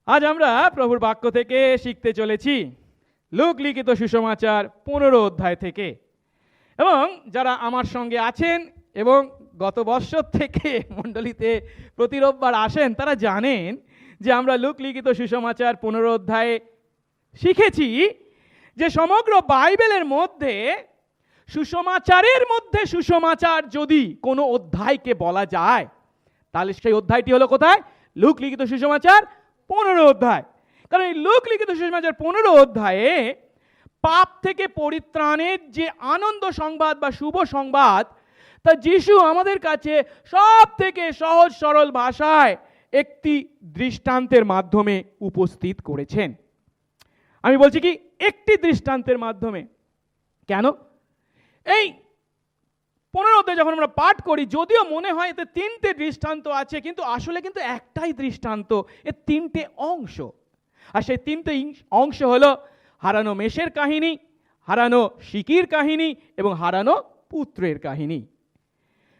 আজ আমরা প্রভুর বাক্য থেকে শিখতে চলেছি লূক লিখিত সুসমাচার 15 অধ্যায় থেকে। এবং যারা আমার সঙ্গে আছেন এবং গত বছর থেকে মণ্ডলীতে প্রতি রোববার আসেন তারা জানেন যে আমরা লূক লিখিত সুসমাচার 15 অধ্যায়ে শিখেছি যে সমগ্র বাইবেলের মধ্যে সুসমাচারের মধ্যে সুসমাচার যদি কোনো অধ্যায়কে বলা যায় তাহলে সেই অধ্যায়টি হলো কোথায়? লূক লিখিত সুসমাচার 15 অধ্যায়। কারণ এই লূক লিখিত সুসমাচার 15 অধ্যায়ে পাপ থেকে পরিত্রাণের যে আনন্দ সংবাদ বা শুভ সংবাদ তা যিশু আমাদের কাছে সব থেকে সহজ সরল ভাষায় একটি দৃষ্টান্তের মাধ্যমে উপস্থিত করেছেন। আমি বলছি কি একটি দৃষ্টান্তের মাধ্যমে। কেন? এই 15 অধ্যায় যখন আমরা পাঠ করি যদিও মনে হয় এতে 3টে দৃষ্টান্ত আছে, কিন্তু আসলে কিন্তু একটাই দৃষ্টান্ত, এর 3টে অংশ। আর সেই 3টে অংশ হলো হারানো মেষের কাহিনী, হারানো শিকির কাহিনী এবং হারানো পুত্রের কাহিনী।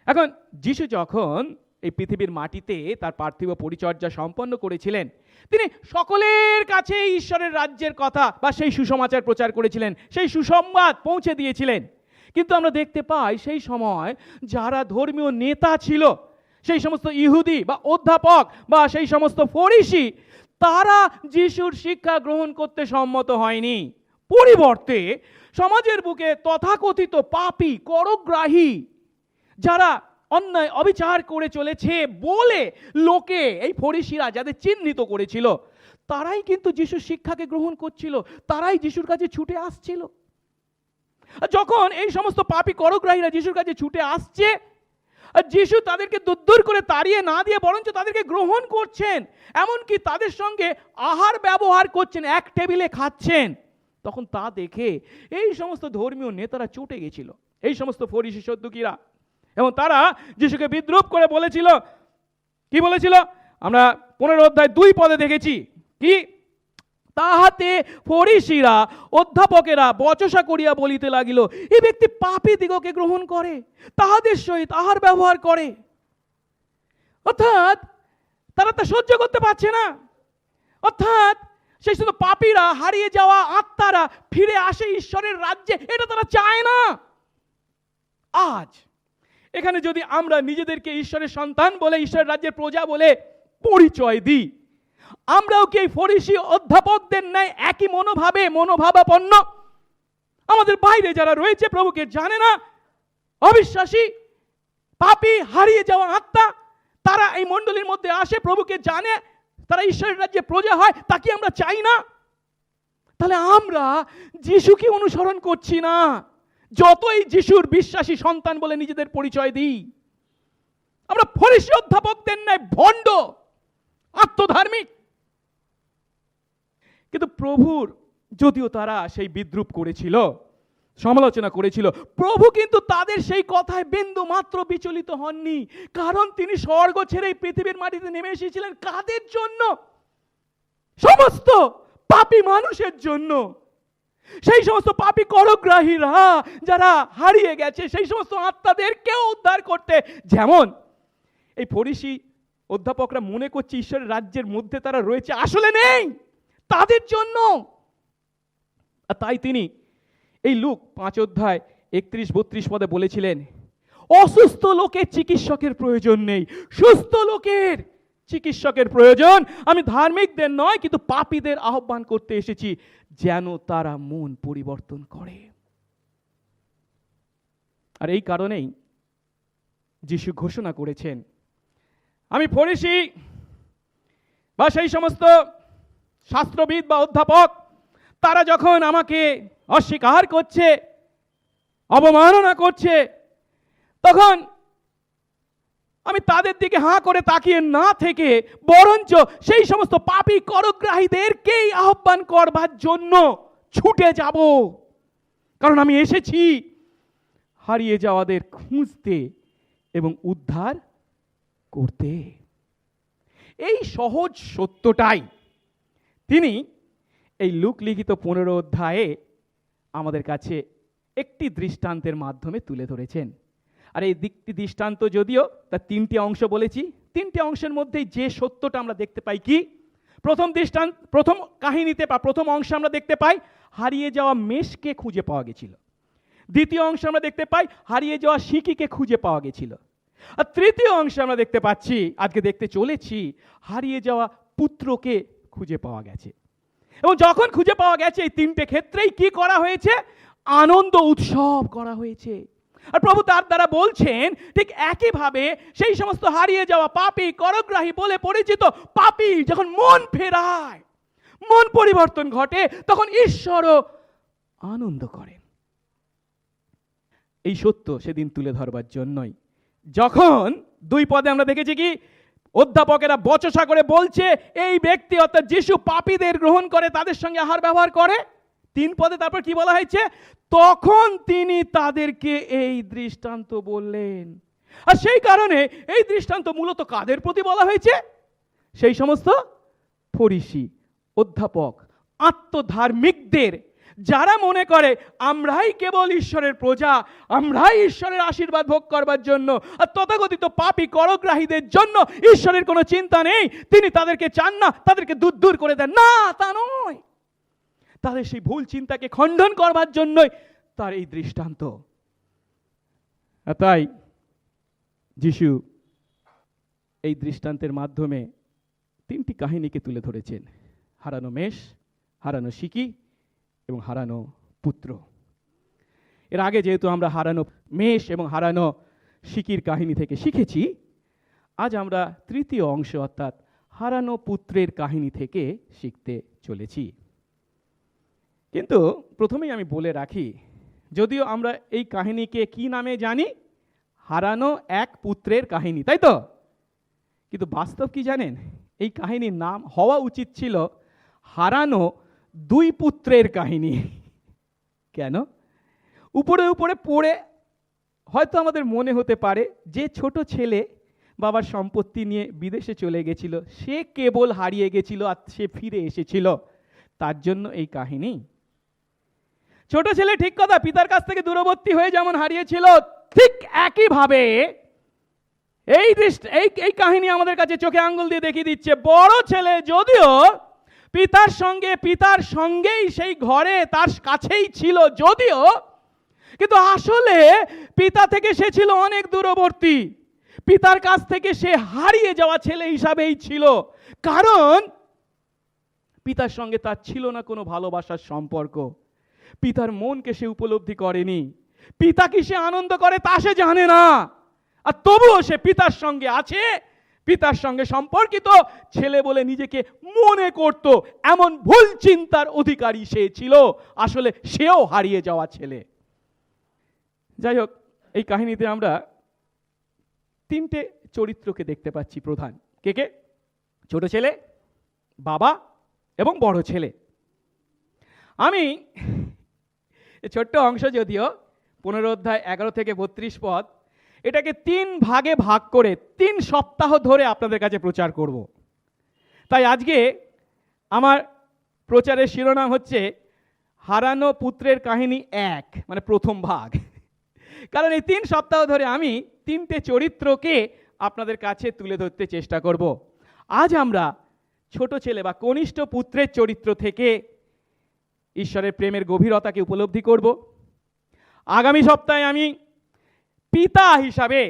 এখন যিশু যখন এই পৃথিবীর মাটিতে তার পার্থিব পরিচর্যা সম্পন্ন করেছিলেন তিনি সকলের কাছে ঈশ্বরের রাজ্যের কথা বা সেই সুসমাচার প্রচার করেছিলেন, সেই সুসংবাদ পৌঁছে দিয়েছিলেন। কিন্তু আমরা দেখতে পাই সেই সময় যারা ধর্মীয় নেতা ছিল, সেই সমস্ত ইহুদি বা অধ্যাপক বা সেই সমস্ত ফরিসি, তারা যিশুর শিক্ষা গ্রহণ করতে সম্মত হয়নি। পরিবর্তে সমাজের বুকে তথাকথিত পাপী করগ্রাহী যারা অন্যায় অবিচার করে চলেছে বলে লোকে এই ফরিসিরা যাদের চিহ্নিত করেছিল তারাই কিন্তু যিশুর শিক্ষাকে গ্রহণ করছিল, তারাই যিশুর কাছে ছুটে আসছিল। যখন এই সমস্ত পাপী করগ্রাহীরা যিশুর কাছে ছুটে আসছে, যিশু তাদেরকে দূর করে তাড়িয়ে না দিয়ে বরঞ্চ তাদেরকে গ্রহণ করছেন, এমনকি তাদের সঙ্গে আহার ব্যবহার করছেন, এক টেবিলে খাচ্ছেন, তখন তা দেখে এই সমস্ত ধর্মীয় নেতারা চটে গেছিল, এই সমস্ত ফরিসি সদ্দুকীরা। এবং তারা যিশুকে বিদ্রূপ করে বলেছিল, কি বলেছিল? আমরা 15 অধ্যায় 2 পদে দেখেছি কি, তাহাতে ফরিসিরা অধ্যাপকেরা বচসা করিয়া বলিতে লাগিল, এই ব্যক্তি পাপী দিগকে গ্রহণ করে, তাহাদের সহিত আহার ব্যবহার করে। অর্থাৎ তারা তা সহ্য করতে পারছে না। অর্থাৎ সেই শুধু পাপীরা, হারিয়ে যাওয়া আত্মারা ফিরে আসে ঈশ্বরের রাজ্যে, এটা তারা চায় না। আজ এখানে যদি আমরা নিজেদেরকে ঈশ্বরের সন্তান বলে, ঈশ্বরের রাজ্যের প্রজা বলে পরিচয় দিই, আমরাও কি এই ফরিসি অধ্যাপকদের ন্যায় একই মনোভাবাপন্ন? আমাদের বাইরে যারা রয়েছে প্রভুকে জানে না, অবিশ্বাসী, পাপী, হারিয়ে যাওয়া আত্মা, তারা এই মণ্ডলীর মধ্যে আসে, প্রভুকে জানে, তারা ঈশ্বরের রাজ্যে প্রজা হয়, তা কি আমরা চাই না? তাহলে আমরা যিশুকে অনুসরণ করছি না, যতই যিশুর বিশ্বাসী সন্তান বলে নিজেদের পরিচয় দিই। আমরা ফরিসি অধ্যাপকদের ন্যায় ভণ্ড, আত্মধার্মিক। কিন্তু প্রভুর যদিও তারা সেই বিদ্রূপ করেছিল, সমালোচনা করেছিল, প্রভু কিন্তু তাদের সেই কথায় বিন্দু মাত্র বিচলিত হননি। কারণ তিনি স্বর্গ ছেড়ে এই পৃথিবীর মাটিতে নেমে এসেছিলেন কাদের জন্য? সমস্ত পাপী মানুষের জন্য। সেই সমস্ত পাপী করগ্রাহীরা যারা হারিয়ে গেছে, সেই সমস্ত আত্মাদেরকেও উদ্ধার করতে। যেমন এই ফরিসি অধ্যাপকরা মনে করছে ঈশ্বরের রাজ্যের মধ্যে তারা রয়েছে, আসলে নেই, তাদের জন্য। আর তাই তিনি এই লূক 5 অধ্যায় 31-32 পদে বলেছিলেন, অসুস্থ লোকের চিকিৎসকের প্রয়োজন নেই, সুস্থ লোকের চিকিৎসকের প্রয়োজন। আমি ধার্মিকদের নয় কিন্তু পাপীদের আহ্বান করতে এসেছি, যেন তারা মন পরিবর্তন করে। আর এই কারণেই যিশু ঘোষণা করেছেন, আমি ফরিসি বা সেই সমস্ত শাস্ত্রবিদ বা অধ্যাপক তারা যখন আমাকে অস্বীকার করছে, অবমাননা করছে, তখন আমি তাদের দিকে হাঁ করে তাকিয়ে না থেকে বরঞ্চ সেই সমস্ত পাপী করগ্রাহীদেরকেই আহ্বান করবার জন্য ছুটে যাব। কারণ আমি এসেছি হারিয়ে যাওয়াদের খুঁজতে এবং উদ্ধার করতে। এই সহজ সত্যটাই তিনি এই লূক লিখিত 15 অধ্যায়ে আমাদের কাছে একটি দৃষ্টান্তের মাধ্যমে তুলে ধরেছেন। আর এই দৃষ্টান্ত যদিও তার 3টে অংশ বলেছি, 3টে অংশের মধ্যে যে সত্যটা আমরা দেখতে পাই কি, প্রথম কাহিনীতে বা প্রথম অংশে আমরা দেখতে পাই হারিয়ে যাওয়া মেষকে খুঁজে পাওয়া গেছিল। দ্বিতীয় অংশে আমরা দেখতে পাই হারিয়ে যাওয়া সিকিকে খুঁজে পাওয়া গেছিল। আর তৃতীয় অংশে আমরা দেখতে পাচ্ছি, আজকে দেখতে চলেছি, হারিয়ে যাওয়া পুত্রকে খুঁজে পাওয়া গেছে। এবং যখন খুঁজে পাওয়া গেছে এই তিনটে ক্ষেত্রেই কি করা হয়েছে? আনন্দ উৎসব করা হয়েছে। আর প্রভু তার দ্বারা বলছেন ঠিক একইভাবে সেই সমস্ত হারিয়ে যাওয়া পাপী, করগ্রাহী বলে পরিচিত পাপী যখন মন ফেরায়, মন পরিবর্তন ঘটে, তখন ঈশ্বরও আনন্দ করেন। এই সত্য সেদিন তুলে ধরবার জন্যই যখন 2 পদে আমরা দেখেছি কি অধ্যাপকেরা বচসা করে বলছে এই ব্যক্তি অর্থাৎ যিশু পাপীদের গ্রহণ করে, তাদের সঙ্গে আহার ব্যবহার করে। 3 পদে তারপর কি বলা হয়েছে? তখন তিনি তাদেরকে এই দৃষ্টান্ত বললেন। আর সেই কারণে এই দৃষ্টান্ত মূলত কাদের প্রতি বলা হয়েছে? সেই সমস্ত ফরিসি, অধ্যাপক, আত্মধার্মিকদের, যারা মনে করে আমরাই কেবল ঈশ্বরের প্রজা, আমরাই ঈশ্বরের আশীর্বাদ ভোগ করবার জন্য, আর তথাকথিত পাপী করগ্রাহীদের জন্য ঈশ্বরের কোনো চিন্তা নেই, তিনি তাদেরকে চান না, তাদেরকে দূর দূর করে দেন। না, তা নয়। তাদের সেই ভুল চিন্তাকে খণ্ডন করবার জন্যই তার এই দৃষ্টান্ত। তাই যিশু এই দৃষ্টান্তের মাধ্যমে 3টি কাহিনীকে তুলে ধরেছেন: হারানো মেষ, হারানো সিকি এবং হারানো পুত্র। এর আগে যেহেতু আমরা হারানো মেষ এবং হারানো সিকির কাহিনী থেকে শিখেছি, আজ আমরা তৃতীয় অংশ অর্থাৎ হারানো পুত্রের কাহিনী থেকে শিখতে চলেছি। কিন্তু প্রথমেই আমি বলে রাখি, যদিও আমরা এই কাহিনীকে কি নামে জানি? হারানো এক পুত্রের কাহিনী, তাই তো? কিন্তু বাস্তব কি জানেন? এই কাহিনীর নাম হওয়া উচিত ছিল হারানো 2 পুত্রের কাহিনী। কেন? উপরে উপরে পড়ে হয়তো আমাদের মনে হতে পারে যে ছোট ছেলে বাবার সম্পত্তি নিয়ে বিদেশে চলে গেছিল, সে কেবল হারিয়ে গেছিল আর সে ফিরে এসেছিল, তার জন্য এই কাহিনী। ছোট ছেলে ঠিক কথা, পিতার কাছ থেকে দূরবর্তী হয়ে যেমন হারিয়েছিল, ঠিক একইভাবে এই কাহিনী আমাদের কাছে চোখে আঙ্গুল দিয়ে দেখিয়ে দিচ্ছে বড় ছেলে যদিও পিতার সঙ্গেই সেই ঘরে তার কাছেই ছিল যদিও, কিন্তু আসলে পিতা থেকে সে ছিল অনেক দূরবর্তী। পিতার কাছ থেকে সে হারিয়ে যাওয়া ছেলে হিসাবেই ছিল, কারণ পিতার সঙ্গে তার ছিল না কোনো ভালোবাসার সম্পর্ক। পিতার মনকে সে উপলব্ধি করেনি, পিতা কি সে আনন্দ করে তা সে জানে না। আর তবুও সে পিতার সঙ্গে আছে, পিতার সঙ্গে সম্পর্কিত ছেলে বলে নিজেকে মনে করত। এমন ভুল চিন্তার অধিকারী সে ছিল, আসলে সেও হারিয়ে যাওয়া ছেলে। যাই হোক, এই কাহিনীতে আমরা 3টে চরিত্রকে দেখতে পাচ্ছি প্রধান। কে কে? ছোট ছেলে, বাবা এবং বড় ছেলে। আমি ছোট্ট অংশ যদিও 15 অধ্যায় 11 থেকে 32 পদ, এটাকে 3 ভাগে ভাগ করে 3 সপ্তাহ ধরে আপনাদের কাছে প্রচার করব। তাই আজকে আমার প্রচারের শিরোনাম হচ্ছে হারানো পুত্রের কাহিনী 1, মানে প্রথম ভাগ। কারণ এই 3 সপ্তাহ ধরে আমি 3টে চরিত্রকে আপনাদের কাছে তুলে ধরতে চেষ্টা করব। আজ আমরা ছোট ছেলে বা কনিষ্ঠ পুত্রের চরিত্র থেকে ঈশ্বরের প্রেমের গভীরতাকে উপলব্ধি করব। আগামী সপ্তাহে আমি পিতা হিসাবে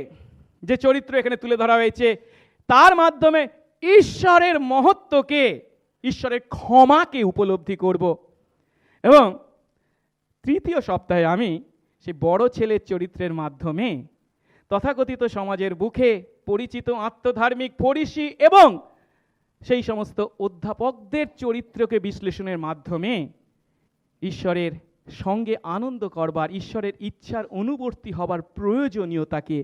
যে চরিত্র এখানে তুলে ধরা হয়েছে তার মাধ্যমে ঈশ্বরের মহত্বকে, ঈশ্বরের ক্ষমাকে উপলব্ধি করব। এবং তৃতীয় সপ্তাহে আমি সেই বড় ছেলের চরিত্রের মাধ্যমে তথাকথিত সমাজের বুকে পরিচিত আত্মধার্মিক ফরিসি এবং সেই সমস্ত অধ্যাপকদের চরিত্রকে বিশ্লেষণের মাধ্যমে ঈশ্বরের সঙ্গে আনন্দ করবার, ঈশ্বরের ইচ্ছার অনুবর্তী হবার প্রয়োজনীয়তাকে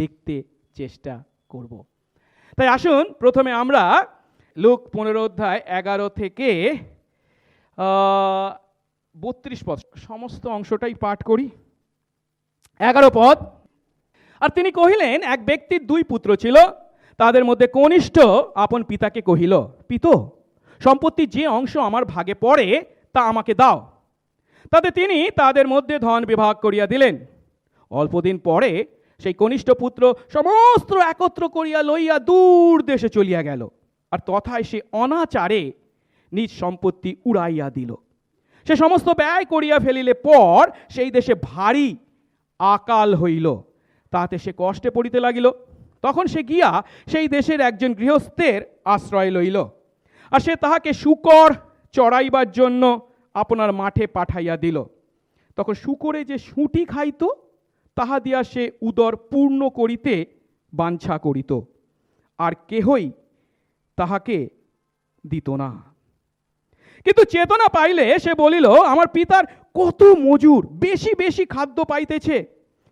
দেখতে চেষ্টা করব। তাই আসুন প্রথমে আমরা লুক 15 অধ্যায় 11 থেকে 32 পদ, সমস্ত অংশটাই পাঠ করি। 11 পদ। আর তিনি কহিলেন, এক ব্যক্তির 2 পুত্র ছিল, তাদের মধ্যে কনিষ্ঠ আপন পিতাকে কহিল, পিতো, সম্পত্তির যে অংশ আমার ভাগে পড়ে তা আমাকে দাও। তাতে তিনি তাদের মধ্যে ধন বিভাগ করিয়া দিলেন। অল্পদিন পরে সেই কনিষ্ঠ পুত্র সমস্ত একত্র করিয়া লইয়া দূর দেশে চলিয়া গেল। আর তথায় সে অনাচারে নিজ সম্পত্তি উড়াইয়া দিল। সে সমস্ত ব্যয় করিয়া ফেলিলে পর সেই দেশে ভারী আকাল হইল, তাহাতে সে কষ্টে পড়িতে লাগিল। তখন সে গিয়া সেই দেশের একজন গৃহস্থের আশ্রয় লইল, আর সে তাহাকে শূকর চড়াইবার জন্য আপনার মাঠে পাঠাইয়া দিল। তখন শূকরে যে শুঁটি খাইত তাহা দিয়া সে উদর পূর্ণ করিতে বাঞ্ছা করিত, আর কেহই তাহাকে দিত না। কিন্তু চেতনা পাইলে সে বলিল, আমার পিতার কত মজুর বেশি বেশি খাদ্য পাইতেছে,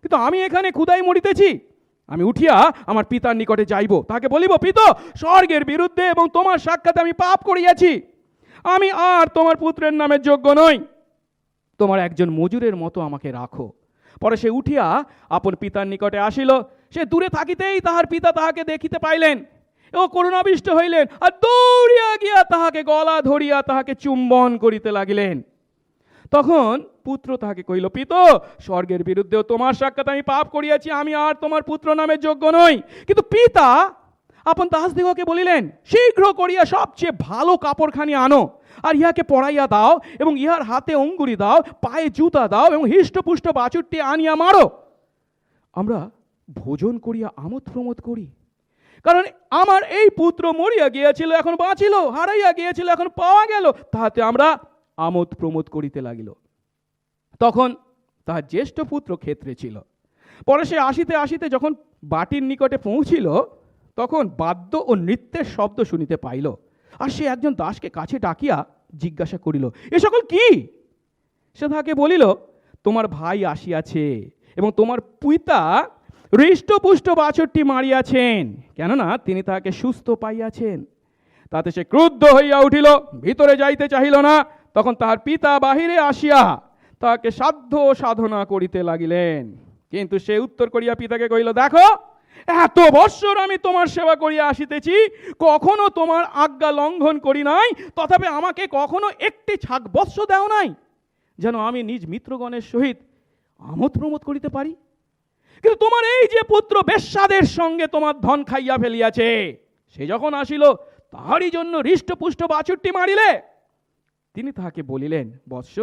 কিন্তু আমি এখানে ক্ষুধায় মরিতেছি। আমি উঠিয়া আমার পিতার নিকটে যাইব, তাকে বলিব, পিত, স্বর্গের বিরুদ্ধে এবং তোমার সাক্ষাতে আমি পাপ করিয়াছি। আমি আর তোমার পুত্রের নামে যোগ্য নই, তোমার একজন মজুরের মতো আমাকে রাখো। পরে সে উঠিয়া আপন পিতার নিকটে আসিল। সে দূরে থাকিতেই তাহার পিতা তাহাকে দেখিতে পাইলেন এবং করুণাবিষ্ট হইলেন, আর দৌড়িয়া গিয়া তাহাকে গলা ধরিয়া তাহাকে চুম্বন করিতে লাগিলেন। তখন পুত্র তাহাকে কহিল, পিত, স্বর্গের বিরুদ্ধেও তোমার সাক্ষাৎ আমি পাপ করিয়াছি, আমি আর তোমার পুত্র নামে যোগ্য নই। কিন্তু পিতা আপন দাসদিগকে বলিলেন, শীঘ্র করিয়া সবচেয়ে ভালো কাপড়খানি আনো, আর ইহাকে পরাইয়া দাও, এবং ইহার হাতে অঙ্গুরি দাও, পায়ে জুতা দাও, এবং হৃষ্টপুষ্ট বাছুরটি আনিয়া মারো। আমরা ভোজন করিয়া আমোদ প্রমোদ করি, কারণ আমার এই পুত্র মরিয়া গিয়াছিল, এখন বাঁচিল, হারাইয়া গিয়েছিল, এখন পাওয়া গেল, তাহাতে আমরা আমোদ প্রমোদ করিতে লাগিল। তখন তাহার জ্যেষ্ঠ পুত্র ক্ষেত্রে ছিল। পরে সে আসিতে আসিতে যখন বাটির নিকটে পৌঁছিল, তখন বাদ্য ও নৃত্যের শব্দ শুনিতে পাইল। আর সে একজন দাসকে কাছে ডাকিয়া জিজ্ঞাসা করিল, এ সকল কি? সে তাহাকে বলিল, তোমার ভাই আসিয়াছে, এবং তোমার পিতা হৃষ্টপুষ্ট বাছরটি মারিয়াছেন, কেননা তিনি তাহাকে সুস্থ পাইয়াছেন। তাতে সে ক্রুদ্ধ হইয়া উঠিল, ভিতরে যাইতে চাহিল না। তখন তাহার পিতা বাহিরে আসিয়া তাহাকে সাধ্য সাধনা করিতে লাগিলেন। কিন্তু সে উত্তর করিয়া পিতাকে কহিল, দেখো, এত বৎসর আমি তোমার সেবা করিয়া আসিতেছি, কখনো তোমার আজ্ঞা লঙ্ঘন করি নাই, তথাপি আমাকে কখনো একটি ছাগ বৎস দেও নাই, যেন আমি নিজ মিত্রগণের সহিত আমোদ প্রমোদ করিতে পারি। কিন্তু তোমার এই যে পুত্র বেশ্যাদের সঙ্গে তোমার ধন খাইয়া ফেলিয়াছে, সে যখন আসিল তাহারই জন্য হৃষ্টপুষ্ট বাছুরটি মারিলে। তিনি তাহাকে বলিলেন, বৎস,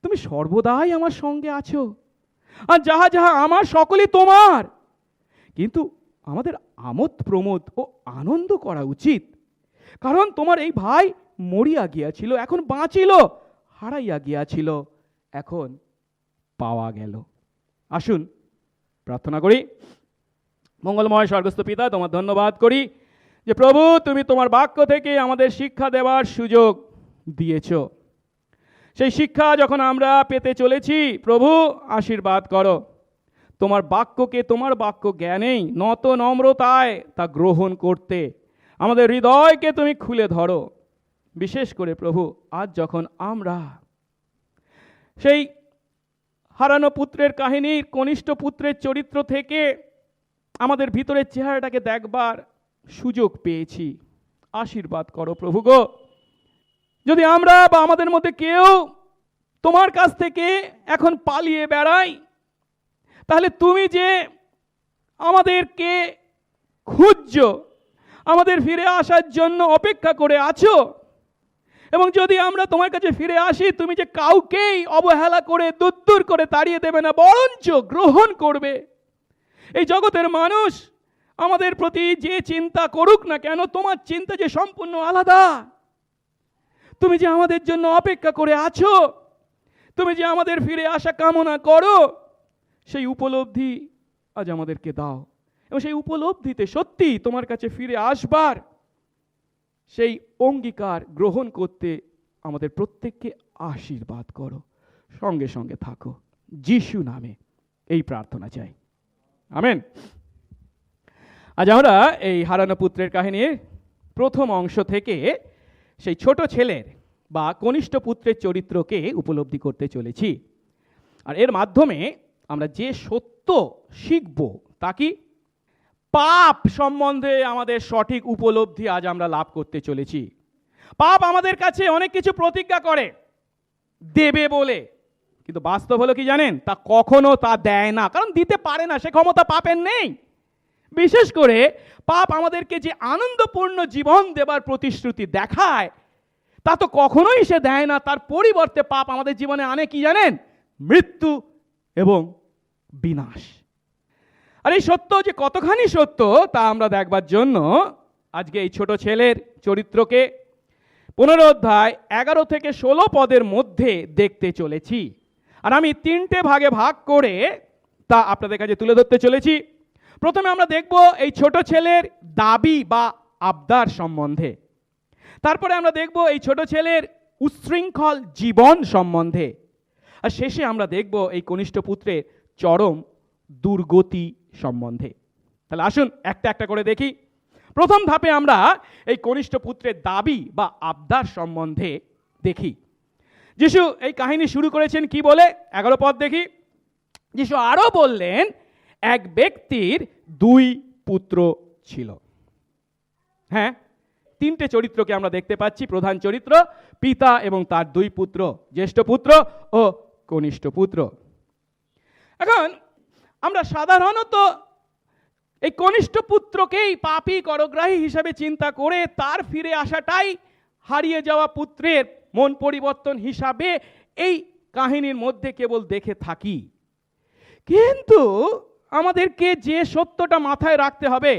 তুমি সর্বদাই আমার সঙ্গে আছো, আর যাহা যাহা আমার সকলই তোমার, কিন্তু আমাদের আমোদ প্রমোদ ও আনন্দ করা উচিত, কারণ তোমার এই ভাই মরিয়া গিয়াছিল, এখন বাঁচিল, হারাইয়া গিয়াছিল, এখন পাওয়া গেল। আসুন প্রার্থনা করি। মঙ্গলময় স্বর্গস্থ পিতা, তোমার ধন্যবাদ করি যে প্রভু, তুমি তোমার বাক্য থেকে আমাদের শিক্ষা দেওয়ার সুযোগ দিয়েছ। সেই শিক্ষা যখন আমরা পেতে চলেছি, প্রভু আশীর্বাদ করো। তোমার বাক্যকে তোমার বাক্য জ্ঞানেই নত নম্রতায় তা গ্রহণ করতে আমাদের হৃদয়কে তুমি খুলে ধরো। বিশেষ করে প্রভু, আজ যখন আমরা সেই হারানো পুত্রের কাহিনীর কনিষ্ঠ পুত্রের চরিত্র থেকে আমাদের ভিতরের চেহারাটাকে দেখবার সুযোগ পেয়েছি, আশীর্বাদ করো প্রভু গো। যদি আমরা বা আমাদের মধ্যে কেউ তোমার কাছ থেকে এখন পালিয়ে বেড়াই, তাহলে তুমি যে আমাদেরকে খুঁজছো, আমাদের ফিরে আসার জন্য অপেক্ষা করে আছো, এবং যদি আমরা তোমার কাছে ফিরে আসি, তুমি যে কাউকেই অবহেলা করে দূর করে তাড়িয়ে দেবে না, বরঞ্চ গ্রহণ করবে। এই জগতের মানুষ আমাদের প্রতি যে চিন্তা করুক না কেন, তোমার চিন্তা যে সম্পূর্ণ আলাদা। তুমি যে আমাদের জন্য অপেক্ষা করে আছো, তুমি যে আমাদের ফিরে আসা কামনা করো, সেই উপলব্ধি আজ আমাদেরকে দাও, এবং সেই উপলব্ধিতে সত্যি তোমার কাছে ফিরে আসবার সেই অঙ্গীকার গ্রহণ করতে আমাদের প্রত্যেককে আশীর্বাদ করো, সঙ্গে সঙ্গে থাকো। যিশু নামে এই প্রার্থনা চাই, আমেন। আজ আমরা এই হারানো পুত্রের কাহিনীর প্রথম অংশ থেকে সেই ছোট ছেলের বা কনিষ্ঠ পুত্রের চরিত্রকে উপলব্ধি করতে চলেছি। আর এর মাধ্যমে আমরা যে সত্য শিখব তা কি? পাপ সম্বন্ধে আমাদের সঠিক উপলব্ধি আজ আমরা লাভ করতে চলেছি। পাপ আমাদের কাছে অনেক কিছু প্রতিজ্ঞা করে দেবে বলে, কিন্তু বাস্তব হলো কি জানেন? তা কখনো তা দেয় না, কারণ দিতে পারে না, সে ক্ষমতা পাপের নেই। বিশেষ করে পাপ আমাদেরকে যে আনন্দপূর্ণ জীবন দেবার প্রতিশ্রুতি দেখায়, তা তো কখনোই সে দেয় না। তার পরিবর্তে পাপ আমাদের জীবনে আনে কি জানেন? মৃত্যু এবং বিনাশ। আর এই সত্য যে কতখানি সত্য তা আমরা দেখবার জন্য আজকে এই ছোট ছেলের চরিত্রকে 15 অধ্যায় 11 থেকে 16 পদের মধ্যে দেখতে চলেছি। আর আমি 3টে ভাগে ভাগ করে তা আপনাদের কাছে তুলে ধরতে চলেছি। প্রথমে আমরা দেখব এই ছোট ছেলের দাবি বা আবদার সম্বন্ধে। তারপরে আমরা দেখব এই ছোট ছেলের উচ্ছৃঙ্খল জীবন সম্বন্ধে। আর শেষে আমরা দেখব এই কনিষ্ঠ পুত্রের চরম দুর্গতি সম্বন্ধে। তাহলে আসুন একটা একটা করে দেখি। প্রথম ধাপে আমরা এই কনিষ্ঠ পুত্রের দাবি বা আবদার সম্বন্ধে দেখি। যিশু এই কাহিনী শুরু করেছেন কি বলে? 11 পদ দেখি। যিশু আরো বললেন, এক ব্যক্তির 2 পুত্র ছিল। হ্যাঁ, 3টে চরিত্রকে আমরা দেখতে পাচ্ছি। প্রধান চরিত্র পিতা এবং তার 2 পুত্র, জ্যেষ্ঠ পুত্র ও কনিষ্ঠ পুত্র। এখন আমরা সাধারণত এই কনিষ্ঠ পুত্রকেই পাপী করগ্রাহী হিসাবে চিন্তা করে তার ফিরে আসাটাই হারিয়ে যাওয়া পুত্রের মন পরিবর্তন হিসাবে এই কাহিনীর মধ্যে কেবল দেখে থাকি। কিন্তু আমাদেরকে যে সত্যটা মাথায় রাখতে হবে,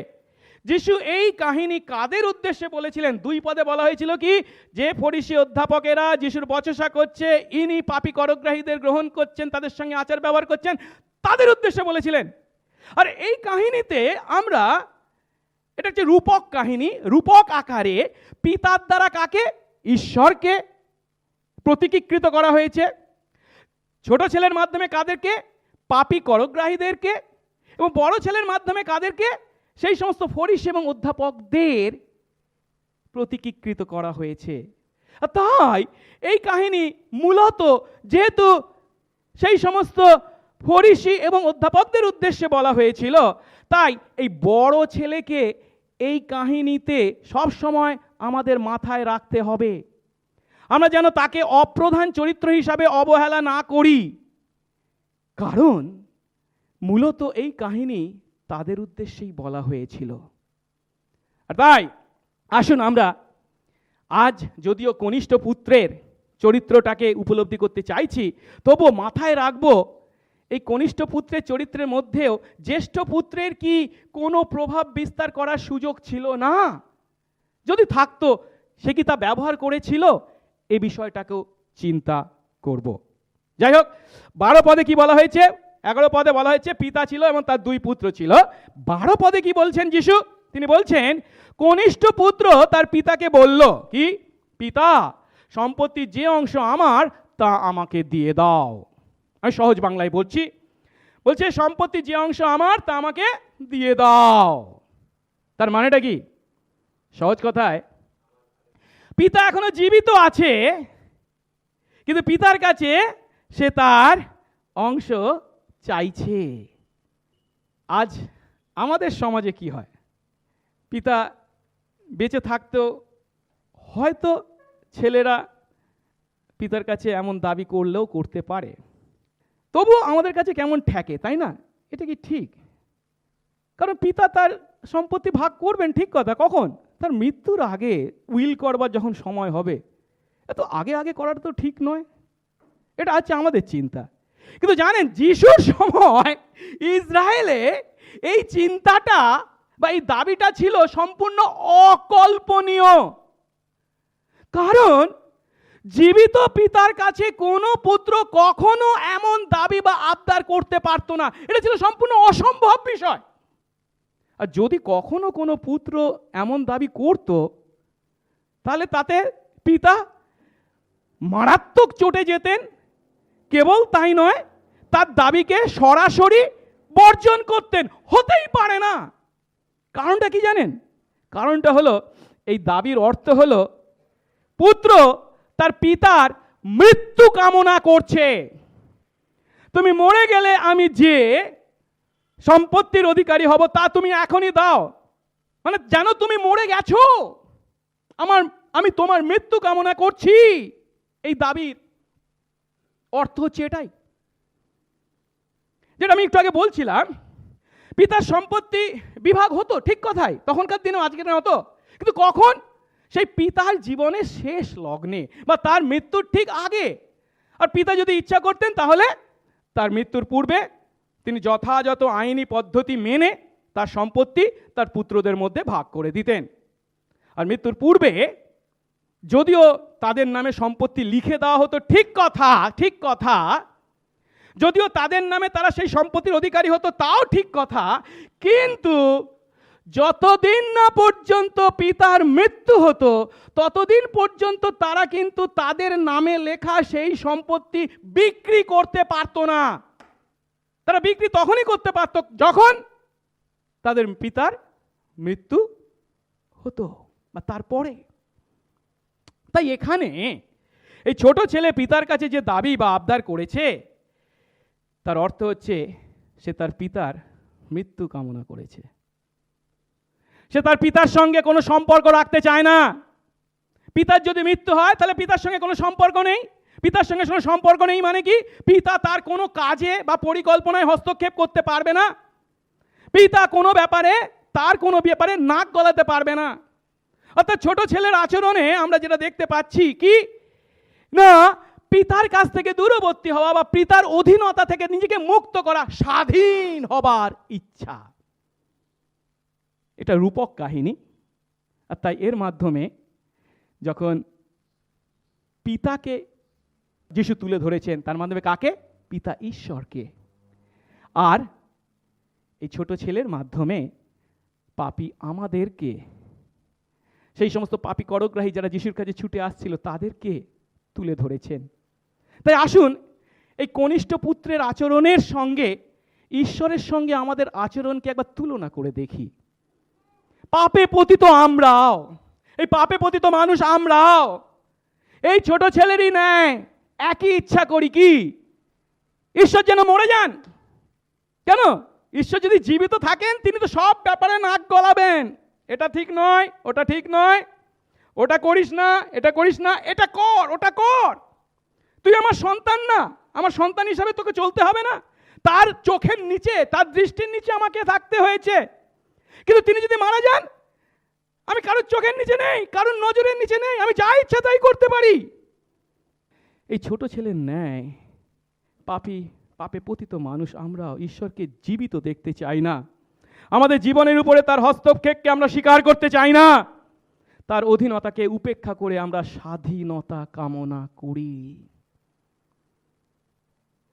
যিশু এই কাহিনী কাদের উদ্দেশ্যে বলেছিলেন? 2 পদে বলা হয়েছিল কি, যে ফরিসি অধ্যাপকেরা যিশুর বচসা করছে, ইনি পাপী করগ্রাহীদের গ্রহণ করছেন, তাদের সঙ্গে আচার ব্যবহার করছেন, তাদের উদ্দেশ্যে বলেছিলেন। আর এই কাহিনীতে আমরা, এটা হচ্ছে রূপক কাহিনী, রূপক আকারে পিতার দ্বারা কাকে? ঈশ্বরকে প্রতীকীকৃত করা হয়েছে। ছোট ছেলের মাধ্যমে কাদেরকে? পাপী করগ্রাহীদেরকে। এবং বড় ছেলের মাধ্যমে কাদেরকে? সেই সমস্ত ফরিসি এবং অধ্যাপকদের প্রতীকীকৃত করা হয়েছে। তাই এই কাহিনী মূলত যেহেতু সেই সমস্ত ফরিসি এবং অধ্যাপকদের উদ্দেশ্যে বলা হয়েছিল, তাই এই বড় ছেলেকে এই কাহিনীতে সব সময় আমাদের মাথায় রাখতে হবে। আমরা যেন তাকে অপ্রধান চরিত্র হিসাবে অবহেলা না করি, কারণ মূলত এই কাহিনী তাদের উদ্দেশ্যেই বলা হয়েছিল। আর তাই আসুন আমরা আজ যদিও কনিষ্ঠ পুত্রের চরিত্রটাকে উপলব্ধি করতে চাইছি, তবুও মাথায় রাখবো এই কনিষ্ঠ পুত্রের চরিত্রের মধ্যেও জ্যেষ্ঠ পুত্রের কি কোনো প্রভাব বিস্তার করার সুযোগ ছিল না? যদি থাকতো, সে কি তা ব্যবহার করেছিল? এই বিষয়টাকেও চিন্তা করব। যাই হোক, 12 পদে কি বলা হয়েছে? 11 পদে বলা হয়েছে পিতা ছিল এবং তার 2 পুত্র ছিল। 12 পদে কি বলছেন যিশু? তিনি বলছেন, কনিষ্ঠ পুত্র তার পিতাকে বলল কি, পিতা, সম্পত্তির যে অংশ আমার তা আমাকে দিয়ে দাও। আমি সহজ বাংলায় বলছি, বলছে সম্পত্তি যে অংশ আমার তা আমাকে দিয়ে দাও। তার মানেটা কি? সহজ কথায়, পিতা এখনো জীবিত আছে, কিন্তু পিতার কাছে সে তার অংশ চাইছে। আজ আমাদের সমাজে কি হয়? পিতা বেঁচে থাকতেও হয়তো ছেলেরা পিতার কাছে এমন দাবি করলেও করতে পারে, তবুও আমাদের কাছে কেমন ঠেকে, তাই না? এটা কি ঠিক? কারণ পিতা তার সম্পত্তি ভাগ করবেন, ঠিক কথা, কখন? তার মৃত্যুর আগে, উইল করবার যখন সময় হবে। এত আগে আগে করাটা তো ঠিক নয়। এটা হচ্ছে আমাদের চিন্তা। কিন্তু জানেন, যিশুর সময় ইসরায়েলে এই চিন্তাটা বা এই দাবিটা ছিল সম্পূর্ণ অকল্পনীয়। কারণ জীবিত পিতার কাছে কোনো পুত্র কখনো এমন দাবি বা আবদার করতে পারতো না। এটা ছিল সম্পূর্ণ অসম্ভব বিষয়। আর যদি কখনো কোনো পুত্র এমন দাবি করত, তাহলে তাতে পিতা মারাত্মক চটে যেতেন। কেবল তাই নয়, তার দাবিকে সরাসরি বর্জন করতেন। হতেই পারে না। কারণটা কি জানেন? কারণটা হলো, এই দাবির অর্থ হলো পুত্র তার পিতার মৃত্যু কামনা করছে। তুমি মরে গেলে আমি যে সম্পত্তির অধিকারী হব তা তুমি এখনই দাও। মানে জানো তুমি মরে গেছো, আমি তোমার মৃত্যু কামনা করছি। এই দাবির অর্থ হচ্ছে এটাই, যেটা আমি একটু আগে বলছিলাম। পিতার সম্পত্তি বিভাগ হতো, ঠিক কথাই, তখনকার দিনেও আজকের দিনে হতো, কিন্তু কখন? সেই পিতার জীবনের শেষ লগ্নে বা তার মৃত্যুর ঠিক আগে। আর পিতা যদি ইচ্ছা করতেন তাহলে তার মৃত্যুর পূর্বে তিনি যথাযথ আইনি পদ্ধতি মেনে তার সম্পত্তি তার পুত্রদের মধ্যে ভাগ করে দিতেন। আর মৃত্যুর পূর্বে যদিও তাদের নামে সম্পত্তি লিখে দেওয়া হতো, ঠিক কথা, যদিও তাদের নামে তারা সেই সম্পত্তির অধিকারী হতো, তাও ঠিক কথা, কিন্তু যতদিন না পর্যন্ত পিতার মৃত্যু হতো ততদিন পর্যন্ত তারা কিন্তু তাদের নামে লেখা সেই সম্পত্তি বিক্রি করতে পারতো না। তারা বিক্রি তখনই করতে পারত যখন তাদের পিতার মৃত্যু হতো বা তারপরে। তাই এখানে এই ছোট ছেলে পিতার কাছে যে দাবি বা আবদার করেছে, তার অর্থ হচ্ছে সে তার পিতার মৃত্যু কামনা করেছে। সে তার পিতার সঙ্গে কোনো সম্পর্ক রাখতে চায় না। পিতার যদি মৃত্যু হয় তাহলে পিতার সঙ্গে কোনো সম্পর্ক নেই। পিতার সঙ্গে কোনো সম্পর্ক নেই মানে কি? পিতা তার কোনো কাজে বা পরিকল্পনায় হস্তক্ষেপ করতে পারবে না। পিতা কোনো ব্যাপারে তার কোনো ব্যাপারে নাক গলাতে পারবে না। অর্থাৎ ছোট ছেলের আচরণে আমরা যেটা দেখতে পাচ্ছি কি না, পিতার কাছ থেকে দূরবর্তী হওয়া বা পিতার অধীনতা থেকে নিজেকে মুক্ত করা, স্বাধীন হবার ইচ্ছা। এটা রূপক কাহিনী। আর তাই এর মাধ্যমে যখন পিতাকে যিশু তুলে ধরেছেন, তার মাধ্যমে কাকে? পিতা ঈশ্বরকে। আর এই ছোট ছেলের মাধ্যমে পাপী আমাদেরকে, সেই সমস্ত পাপী করগ্রাহী যারা যিশুর কাছে ছুটে আসছিল তাদেরকে তুলে ধরেছেন। তাই আসুন এই কনিষ্ঠ পুত্রের আচরণের সঙ্গে ঈশ্বরের সঙ্গে আমাদের আচরণকে একবার তুলনা করে দেখি। পাপে পতিত আমরাও, এই পাপে পতিত মানুষ আমরাও এই ছোট ছেলেরই ন্যায় একই ইচ্ছা করি কি? ঈশ্বর যেন মরে যান। কেন? ঈশ্বর যদি জীবিত থাকেন তিনি তো সব ব্যাপারে নাক গলাবেন, এটা ঠিক নয়, ওটা ঠিক নয়, ওটা করিস না, এটা করিস না, এটা কর, ওটা কর। তুই আমার সন্তান না, আমার সন্তান হিসাবে তোকে চলতে হবে না? তার চোখের নিচে, তার দৃষ্টির নিচে আমাকে থাকতে হয়েছে। কিন্তু তিনি যদি মারা যান, আমি কারোর চোখের নিচে নেই, কারোর নজরের নিচে নেই, আমি যা ইচ্ছা তাই করতে পারি। এই ছোট ছেলের ন্যায় পাপে পতিত মানুষ আমরাও ঈশ্বরকে জীবিত দেখতে চাই না। আমাদের জীবনের উপরে তার হস্তক্ষেপকে আমরা স্বীকার করতে চাই না। তার অধীনতাকে উপেক্ষা করে আমরা স্বাধীনতা কামনা করি।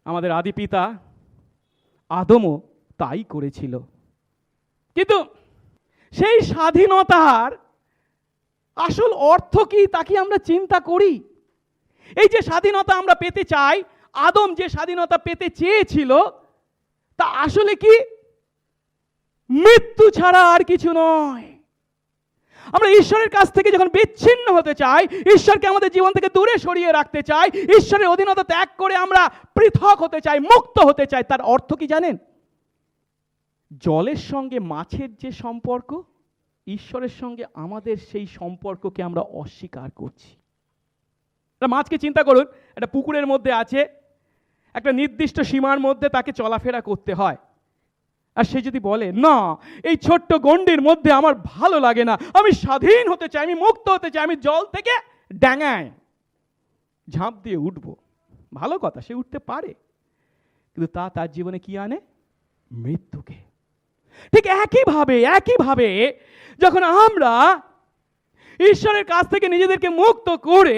আমাদের আদি পিতা আদমও তাই করেছিল। কিন্তু সেই স্বাধীনতার আসল অর্থ কি তা কি আমরা চিন্তা করি? এই যে স্বাধীনতা আমরা পেতে চাই, আদম যে স্বাধীনতা পেতে চেয়েছিল, তা আসলে কি? মৃত্যু ছাড়া আর কিছু নয়। আমরা ঈশ্বরের কাছ থেকে যখন বিচ্ছিন্ন হতে চাই, ঈশ্বরকে আমাদের জীবন থেকে দূরে সরিয়ে রাখতে চাই, ঈশ্বরের অধীনতা ত্যাগ করে আমরা পৃথক হতে চাই, মুক্ত হতে চাই, তার অর্থ কি জানেন? জলের সঙ্গে মাছের যে সম্পর্ক, ঈশ্বরের সঙ্গে আমাদের সেই সম্পর্ককে আমরা অস্বীকার করছি। মাছকে চিন্তা করুন, একটা পুকুরের মধ্যে আছে, একটা নির্দিষ্ট সীমার মধ্যে তাকে চলাফেরা করতে হয়। আর সে যদি বলে না, এই ছোট্ট গণ্ডির মধ্যে আমার ভালো লাগে না, আমি স্বাধীন হতে চাই, আমি মুক্ত হতে চাই, আমি জল থেকে ডাঙায় ঝাঁপ দিয়ে উঠবো, ভালো কথা, সে উঠতে পারে, কিন্তু তার জীবনে কি আনে? মৃত্যুকে। ঠিক একইভাবে যখন আমরা ঈশ্বরের কাছ থেকে নিজেদেরকে মুক্ত করে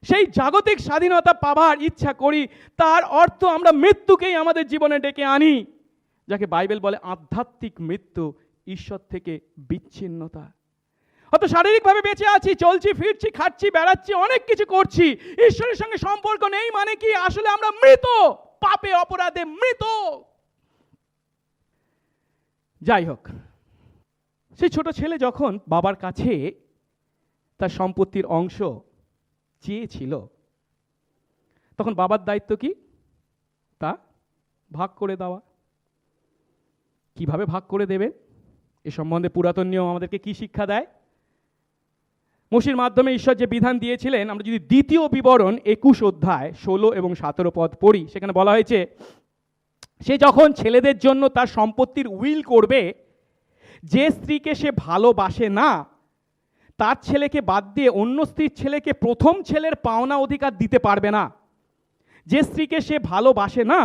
সেই জাগতিক স্বাধীনতা পাবার ইচ্ছা করি, তার অর্থ আমরা মৃত্যুকেই আমাদের জীবনে ডেকে আনি, যাকে বাইবেল বলে আধ্যাত্মিক মৃত্যু, ঈশ্বর থেকে বিচ্ছিন্নতা। হয়তো শারীরিকভাবে বেঁচে আছি, চলছি, ফিরছি, খাচ্ছি, বেড়াচ্ছি, অনেক কিছু করছি, ঈশ্বরের সঙ্গে সম্পর্ক নেই মানে কি? আসলে আমরা মৃত, পাপে অপরাধে মৃত। যাই হোক, সেই ছোট ছেলে যখন বাবার কাছে তার সম্পত্তির অংশ চেয়েছিল, তখন বাবার দায়িত্ব কি? তা ভাগ করে দেওয়া। কিভাবে ভাগ করে দেবেন এ সম্বন্ধে পুরাতন নিয়ম আমাদেরকে কি শিক্ষা দেয়? মোশির মাধ্যমে ঈশ্বর যে বিধান দিয়েছিলেন, আমরা যদি দ্বিতীয় বিবরণ 21 অধ্যায় 16 এবং 17 পদ পড়ি, সেখানে বলা হয়েছে, সে যখন ছেলেদের জন্য তার সম্পত্তির উইল করবে, যে স্ত্রীকে সে ভালোবাসে না তার ছেলেকে বাদ দিয়ে অন্য স্ত্রীর ছেলেকে প্রথম ছেলের পাওনা অধিকার দিতে পারবে না। যে স্ত্রীকে সে ভালোবাসে না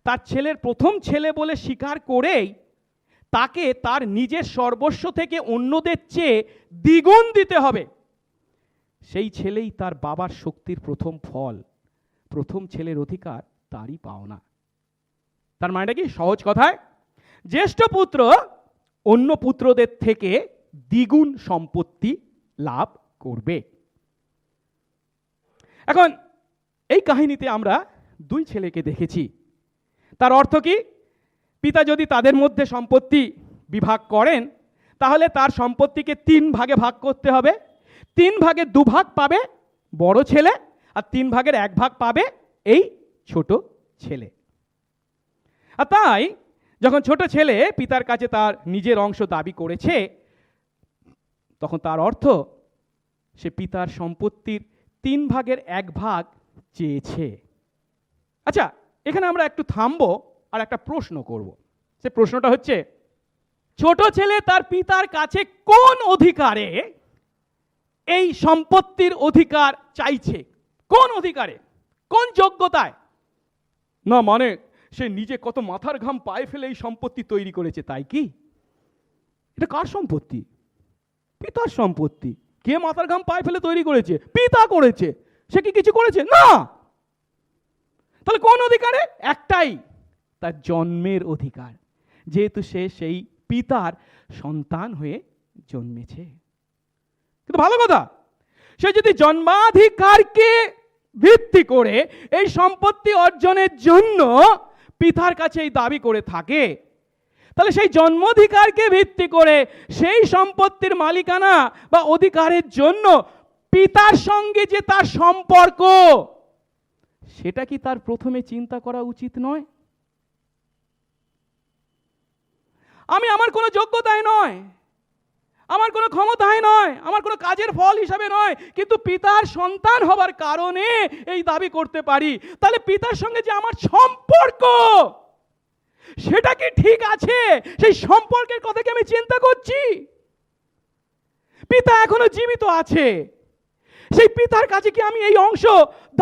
তার ছেলের প্রথম ছেলে বলে স্বীকার করেই তাকে তার নিজের সর্বস্ব থেকে অন্যদের চেয়ে দ্বিগুণ দিতে হবে। সেই ছেলেই তার বাবার শক্তির প্রথম ফল, প্রথম ছেলের অধিকার তারই পাওনা। তার মানেটা কি? সহজ কথায়, জ্যেষ্ঠ পুত্র অন্য পুত্রদের থেকে দ্বিগুণ সম্পত্তি লাভ করবে। এখন এই কাহিনীতে আমরা দুই ছেলেকে দেখেছি। তার অর্থ কি? পিতা যদি তাদের মধ্যে সম্পত্তি বিভাগ করেন তাহলে তার সম্পত্তিকে 3 ভাগে ভাগ করতে হবে। 3 ভাগে 2 ভাগ পাবে বড় ছেলে, আর 3 ভাগের 1 ভাগ পাবে এই ছোট ছেলে। আর তাই যখন ছোট ছেলে পিতার কাছে তার নিজের অংশ দাবি করেছে, তখন তার অর্থ সে পিতার সম্পত্তির 3 ভাগের 1 ভাগ চেয়েছে। আচ্ছা, এখানে আমরা একটু থামবো আর একটা প্রশ্ন করব। সে প্রশ্নটা হচ্ছে, ছোট ছেলে তার পিতার কাছে কোন অধিকারে এই সম্পত্তির অধিকার চাইছে? কোন অধিকারে, কোন যোগ্যতায়? না মানে সে নিজে কত মাথার ঘাম পায়ে ফেলে এই সম্পত্তি তৈরি করেছে, তাই কি? এটা কার সম্পত্তি? পিতার সম্পত্তি। কে মাথার ঘাম পায়ে ফেলে তৈরি করেছে? পিতা করেছে। সে কি কিছু করেছে? না। তাহলে কোন অধিকারে? একটাই, তার জন্মের অধিকার, যেহেতু সে সেই পিতার সন্তান হয়ে জন্মেছে। কিন্তু ভালো কথা, সে যদি জন্মাধিকারকে ভিত্তি করে এই সম্পত্তি অর্জনের জন্য পিতার কাছে এই দাবি করে থাকে, তাহলে সেই জন্মাধিকারকে ভিত্তি করে সেই সম্পত্তির মালিকানা বা অধিকারের জন্য পিতার সঙ্গে যে তার সম্পর্ক, সেটা কি তার প্রথমে চিন্তা করা উচিত নয়? আমি আমার কোনো যোগ্যতায় নয়, আমার কোনো ক্ষমতায় নয়, আমার কোনো কাজের ফল হিসাবে নয়, কিন্তু পিতার সন্তান হবার কারণে এই দাবি করতে পারি। তাহলে পিতার সঙ্গে যে আমার সম্পর্ক, সেটা কি ঠিক আছে? সেই সম্পর্কের কথা কি আমি চিন্তা করছি? পিতা এখনো জীবিত আছে, সেই পিতার কাছে কি আমি এই অংশ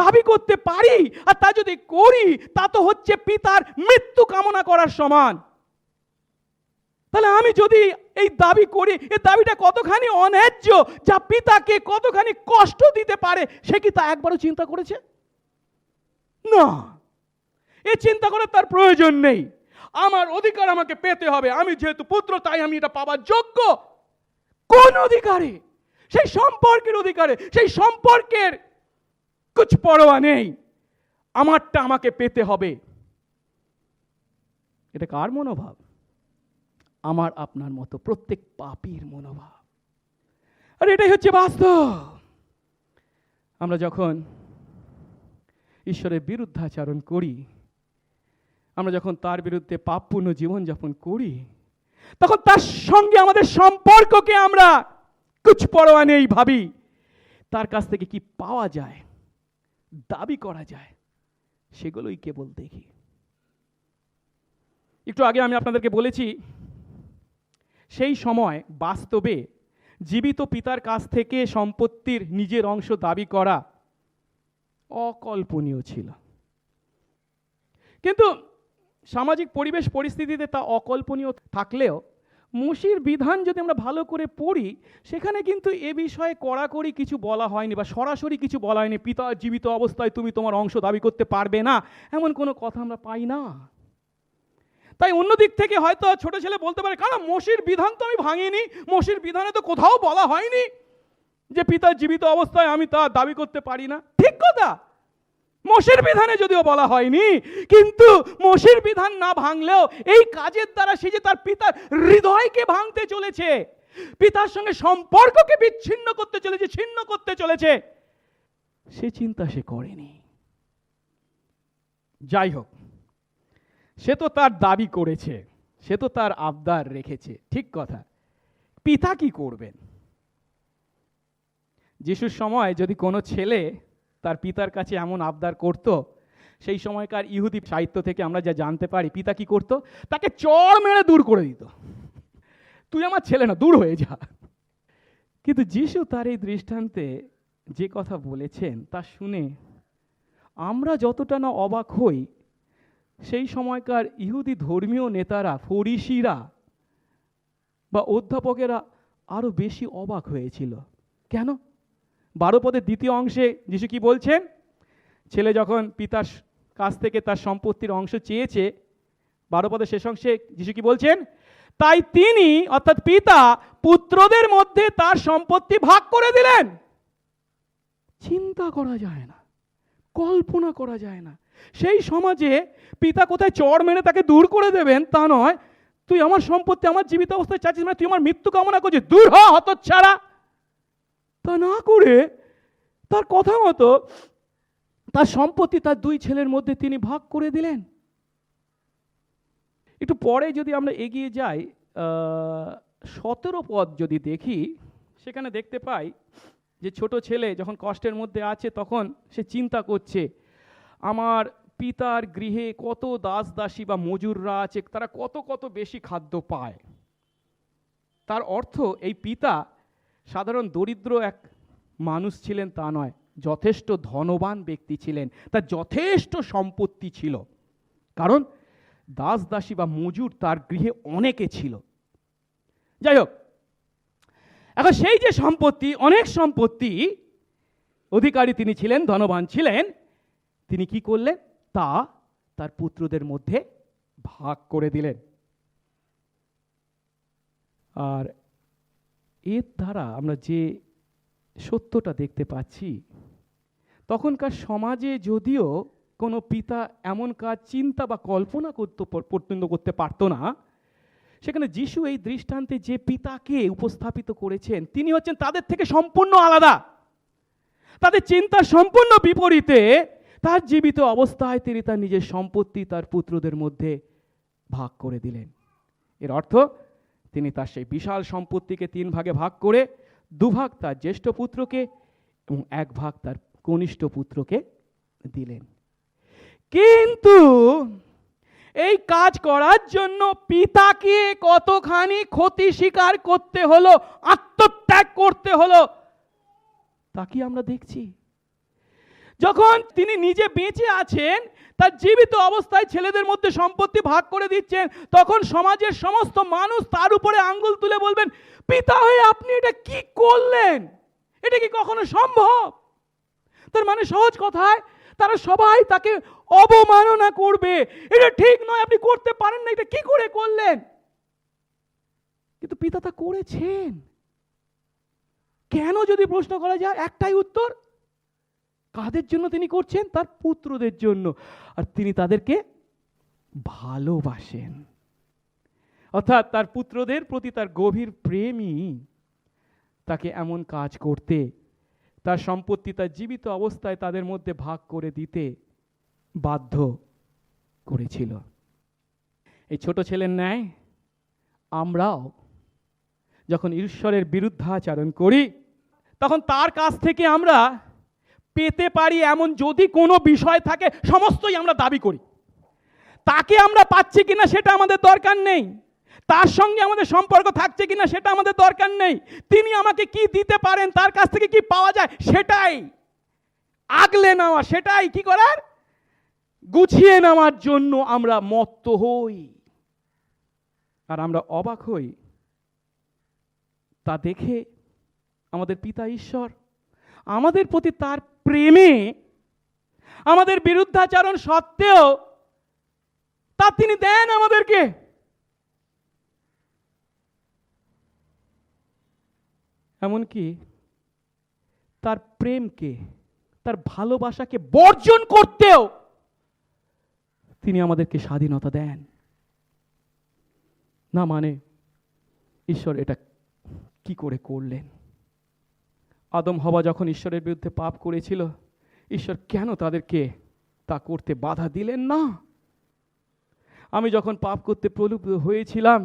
দাবি করতে পারি? আর তা যদি করি, তা তো হচ্ছে পিতার মৃত্যু কামনা করার সমান। তাহলে আমি যদি এই দাবি করি, এই দাবিটা কতখানি অন্যায্য, যা পিতাকে কতখানি কষ্ট দিতে পারে, সে কি তা একবারও চিন্তা করেছে? না, এই চিন্তা করার তার প্রয়োজন নেই। আমার অধিকার আমাকে পেতে হবে, আমি যেহেতু পুত্র তাই আমি এটা পাবার যোগ্য। কোন অধিকারে? সেই সম্পর্কের অধিকারে। সেই সম্পর্কের কুছ পরোয়া নেই, আমারটা আমাকে পেতে হবে। এটা কার মনোভাব? আমার আপনার মতো প্রত্যেক পাপীর মনোভাব। আর এটাই হচ্ছে বাস্তব। আমরা যখন ঈশ্বরের বিরুদ্ধাচরণ করি, আমরা যখন তার বিরুদ্ধে পাপপূর্ণ জীবনযাপন করি, তখন তার সঙ্গে আমাদের সম্পর্ককে আমরা কুছ পরোয়া নেই ভাবি। তার কাছ থেকে কি পাওয়া যায়, দাবি করা যায়, সেগুলোই কেবল দেখি। একটু আগে আমি আপনাদেরকে বলেছি, সেই সময় বাস্তবে জীবিত পিতার কাছ থেকে সম্পত্তির নিজের অংশ দাবি করা অকল্পনীয় ছিল। কিন্তু সামাজিক পরিবেশ পরিস্থিতিতে তা অকল্পনীয় থাকলেও মোশির বিধান যদি আমরা ভালো করে পড়ি, সেখানে কিন্তু এ বিষয়ে কড়াকড়ি কিছু বলা হয়নি বা সরাসরি কিছু বলা হয়নি, পিতা জীবিত অবস্থায় তুমি তোমার অংশ দাবি করতে পারবে না, এমন কোনো কথা আমরা পাই না। তাই অন্য দিক থেকে হয়তো ছোট ছেলে বলতে পারে, কারণ মোশির বিধান তো আমি ভাঙিনি, মোশির বিধানে তো কোথাও বলা হয়নি যে পিতা জীবিত অবস্থায় আমি তা দাবি করতে পারি না। ঠিক কথা, মোশির বিধানে যদিও বলা হয়নি, কিন্তু মোশির বিধান না ভাঙলেও এই কাজের দ্বারা সে যে তার পিতার হৃদয়কে ভাঙতে চলেছে, পিতার সঙ্গে সম্পর্ককে বিচ্ছিন্ন করতে চলেছে, ছিন্ন করতে চলেছে, সে চিন্তা সে করেনি। যাই হোক, সে তো তার দাবি করেছে, সে তো তার আবদার রেখেছে, ঠিক কথা। পিতা কি করবেন? যিশুর সময় যদি কোনো ছেলে তার পিতার কাছে এমন আবদার করত, সেই সময়কার ইহুদি সাহিত্য থেকে আমরা যা জানতে পারি, পিতা কি করতো, তাকে চড় মেরে দূর করে দিত, তুই আমার ছেলে না, দূর হয়ে যা। কিন্তু যিশু তার এই দৃষ্টান্তে যে কথা বলেছেন তা শুনে আমরা যতটা না অবাক হই, সেই সময়কার ইহুদি ধর্মীয় নেতারা, ফরিসিরা বা অধ্যাপকেরা আরো বেশি অবাক হয়েছিল। কেন? 12 পদের দ্বিতীয় অংশে যিশু কি বলছেন, ছেলে যখন পিতার কাছ থেকে তার সম্পত্তির অংশ চেয়েছে, 12 পদের শেষ অংশে যিশু কি বলছেন, তাই তিনি অর্থাৎ পিতা পুত্রদের মধ্যে তার সম্পত্তি ভাগ করে দিলেন। চিন্তা করা যায় না, কল্পনা করা যায় না। সেই সমাজে পিতা কোথায় চড় মেরে তাকে দূর করে দেবেন তা নয়, তুই আমার সম্পত্তি আমার জীবিত অবস্থায় চাচ্ছিস, মানে তুই আমার মৃত্যু কামনা করছিস, দূর হ হতচ্ছাড়া। তা না করে তার কথা মতো তার সম্পত্তি তার 2 ছেলের মধ্যে তিনি ভাগ করে দিলেন। একটু পরে যদি আমরা এগিয়ে যাই, 17 পদ যদি দেখি, সেখানে দেখতে পাই যে ছোট ছেলে যখন কষ্টের মধ্যে আছে তখন সে চিন্তা করছে, আমার পিতার গৃহে কত দাস দাসী বা মজুররা আছে, তারা কত কত বেশি খাদ্য পায়। তার অর্থ এই পিতা সাধারণ দরিদ্র এক মানুষ ছিলেন তা নয়, যথেষ্ট ধনবান ব্যক্তি ছিলেন, তার যথেষ্ট সম্পত্তি ছিল, কারণ দাস দাসী বা মজুর তার গৃহে অনেকে ছিল। যাই হোক, এখন সেই যে সম্পত্তি, অনেক সম্পত্তি অধিকারী তিনি ছিলেন, ধনবান ছিলেন, তিনি কি করলেন, তা তার পুত্রদের মধ্যে ভাগ করে দিলেন। আর এর দ্বারা আমরা যে সত্যটা দেখতে পাচ্ছি, তখনকার সমাজে যদিও কোনো পিতা এমন কাজ চিন্তা বা কল্পনা করতে পারতো না, সেখানে যিশু এই দৃষ্টান্তে যে পিতাকে উপস্থাপিত করেছেন তিনি হচ্ছেন তাদের থেকে সম্পূর্ণ আলাদা। তাদের চিন্তার সম্পূর্ণ বিপরীতে তার জীবিত অবস্থায় তিনি তার নিজের সম্পত্তি তার পুত্রদের মধ্যে ভাগ করে দিলেন। এর অর্থ তিনি তার সেই বিশাল সম্পত্তিকে 3 ভাগে ভাগ করে 2 ভাগ তার জ্যেষ্ঠ পুত্রকে এবং 1 ভাগ তার কনিষ্ঠ পুত্রকে দিলেন। কিন্তু এই কাজ করার জন্য পিতাকে কতখানি ক্ষতি স্বীকার করতে হলো, আত্মত্যাগ করতে হলো, তা কি আমরা দেখছি। যখন তিনি নিজে বেঁচে আছেন, তার জীবিত অবস্থায় ছেলেদের মধ্যে সম্পত্তি ভাগ করে দিচ্ছেন, তখন সমাজের সমস্ত মানুষ তার উপরে আঙ্গুল তুলে বলবেন, পিতা হয়ে আপনি এটা কি করলেন, এটা কি কখনো সম্ভব? তার মানে সহজ কথায় তারা সবাই তাকে অবমাননা করবে, এটা ঠিক নয়, আপনি করতে পারেন না, এটা কি করে করলেন? কিন্তু পিতা তা করেছেন। কেন যদি প্রশ্ন করা যায়, একটাই উত্তর, কাদের জন্য তিনি করছেন? তার পুত্রদের জন্য। আর তিনি তাদেরকে ভালোবাসেন, অর্থাৎ তার পুত্রদের প্রতি তার গভীর প্রেমই তাকে এমন কাজ করতে, তার সম্পত্তি তার জীবিত অবস্থায় তাদের মধ্যে ভাগ করে দিতে বাধ্য করেছিল। এই ছোট ছেলের ন্যায় আমরাও যখন ঈশ্বরের বিরুদ্ধাচরণ করি, তখন তার কাছ থেকে আমরা পেতে পারি এমন যদি কোনো বিষয় থাকে, সমস্তই আমরা দাবি করি। তাকে আমরা পাচ্ছি কিনা সেটা আমাদের দরকার নেই, তার সঙ্গে আমাদের সম্পর্ক থাকছে কিনা সেটা আমাদের দরকার নেই, তিনি আমাকে কি দিতে পারেন, তার কাছ থেকে কি পাওয়া যায় সেটাই আগলে নেওয়া, সেটাই কি করার, গুছিয়ে নেওয়ার জন্য আমরা মত্ত হই। আর আমরা অবাক হই তা দেখে আমাদের পিতা ঈশ্বর আমাদের প্রতি তার প্রেমে, আমাদের বিরুদ্ধাচরণ সত্ত্বেও তা তিনি দেন আমাদেরকে। এমনকি তার প্রেমকে, তার ভালোবাসাকে বর্জন করতেও তিনি আমাদেরকে স্বাধীনতা দেন না। মানে ঈশ্বর এটা কি করে করলেন? আদম হওয়া যখন ঈশ্বরের বিরুদ্ধে পাপ করেছিল, ঈশ্বর কেন তাদেরকে তা করতে বাধা দিলেন না? আমি যখন পাপ করতে প্রলুব্ধ হয়েছিলাম,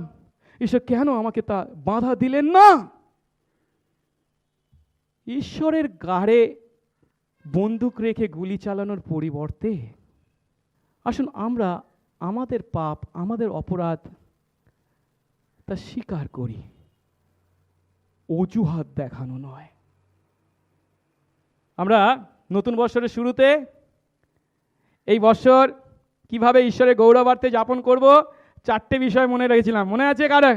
ঈশ্বর কেন আমাকে তা বাধা দিলেন না? ঈশ্বরের গাড়ে বন্দুক রেখে গুলি চালানোর পরিবর্তে আসুন আমরা আমাদের পাপ, আমাদের অপরাধ তা স্বীকার করি, অজুহাত দেখানো নয়। আমরা নতুন বৎসরের শুরুতে এই বৎসর কিভাবে ঈশ্বরের গৌরবার্থে যাপন করব, 4টে বিষয় মনে রেখেছিলাম। মনে আছে কারো?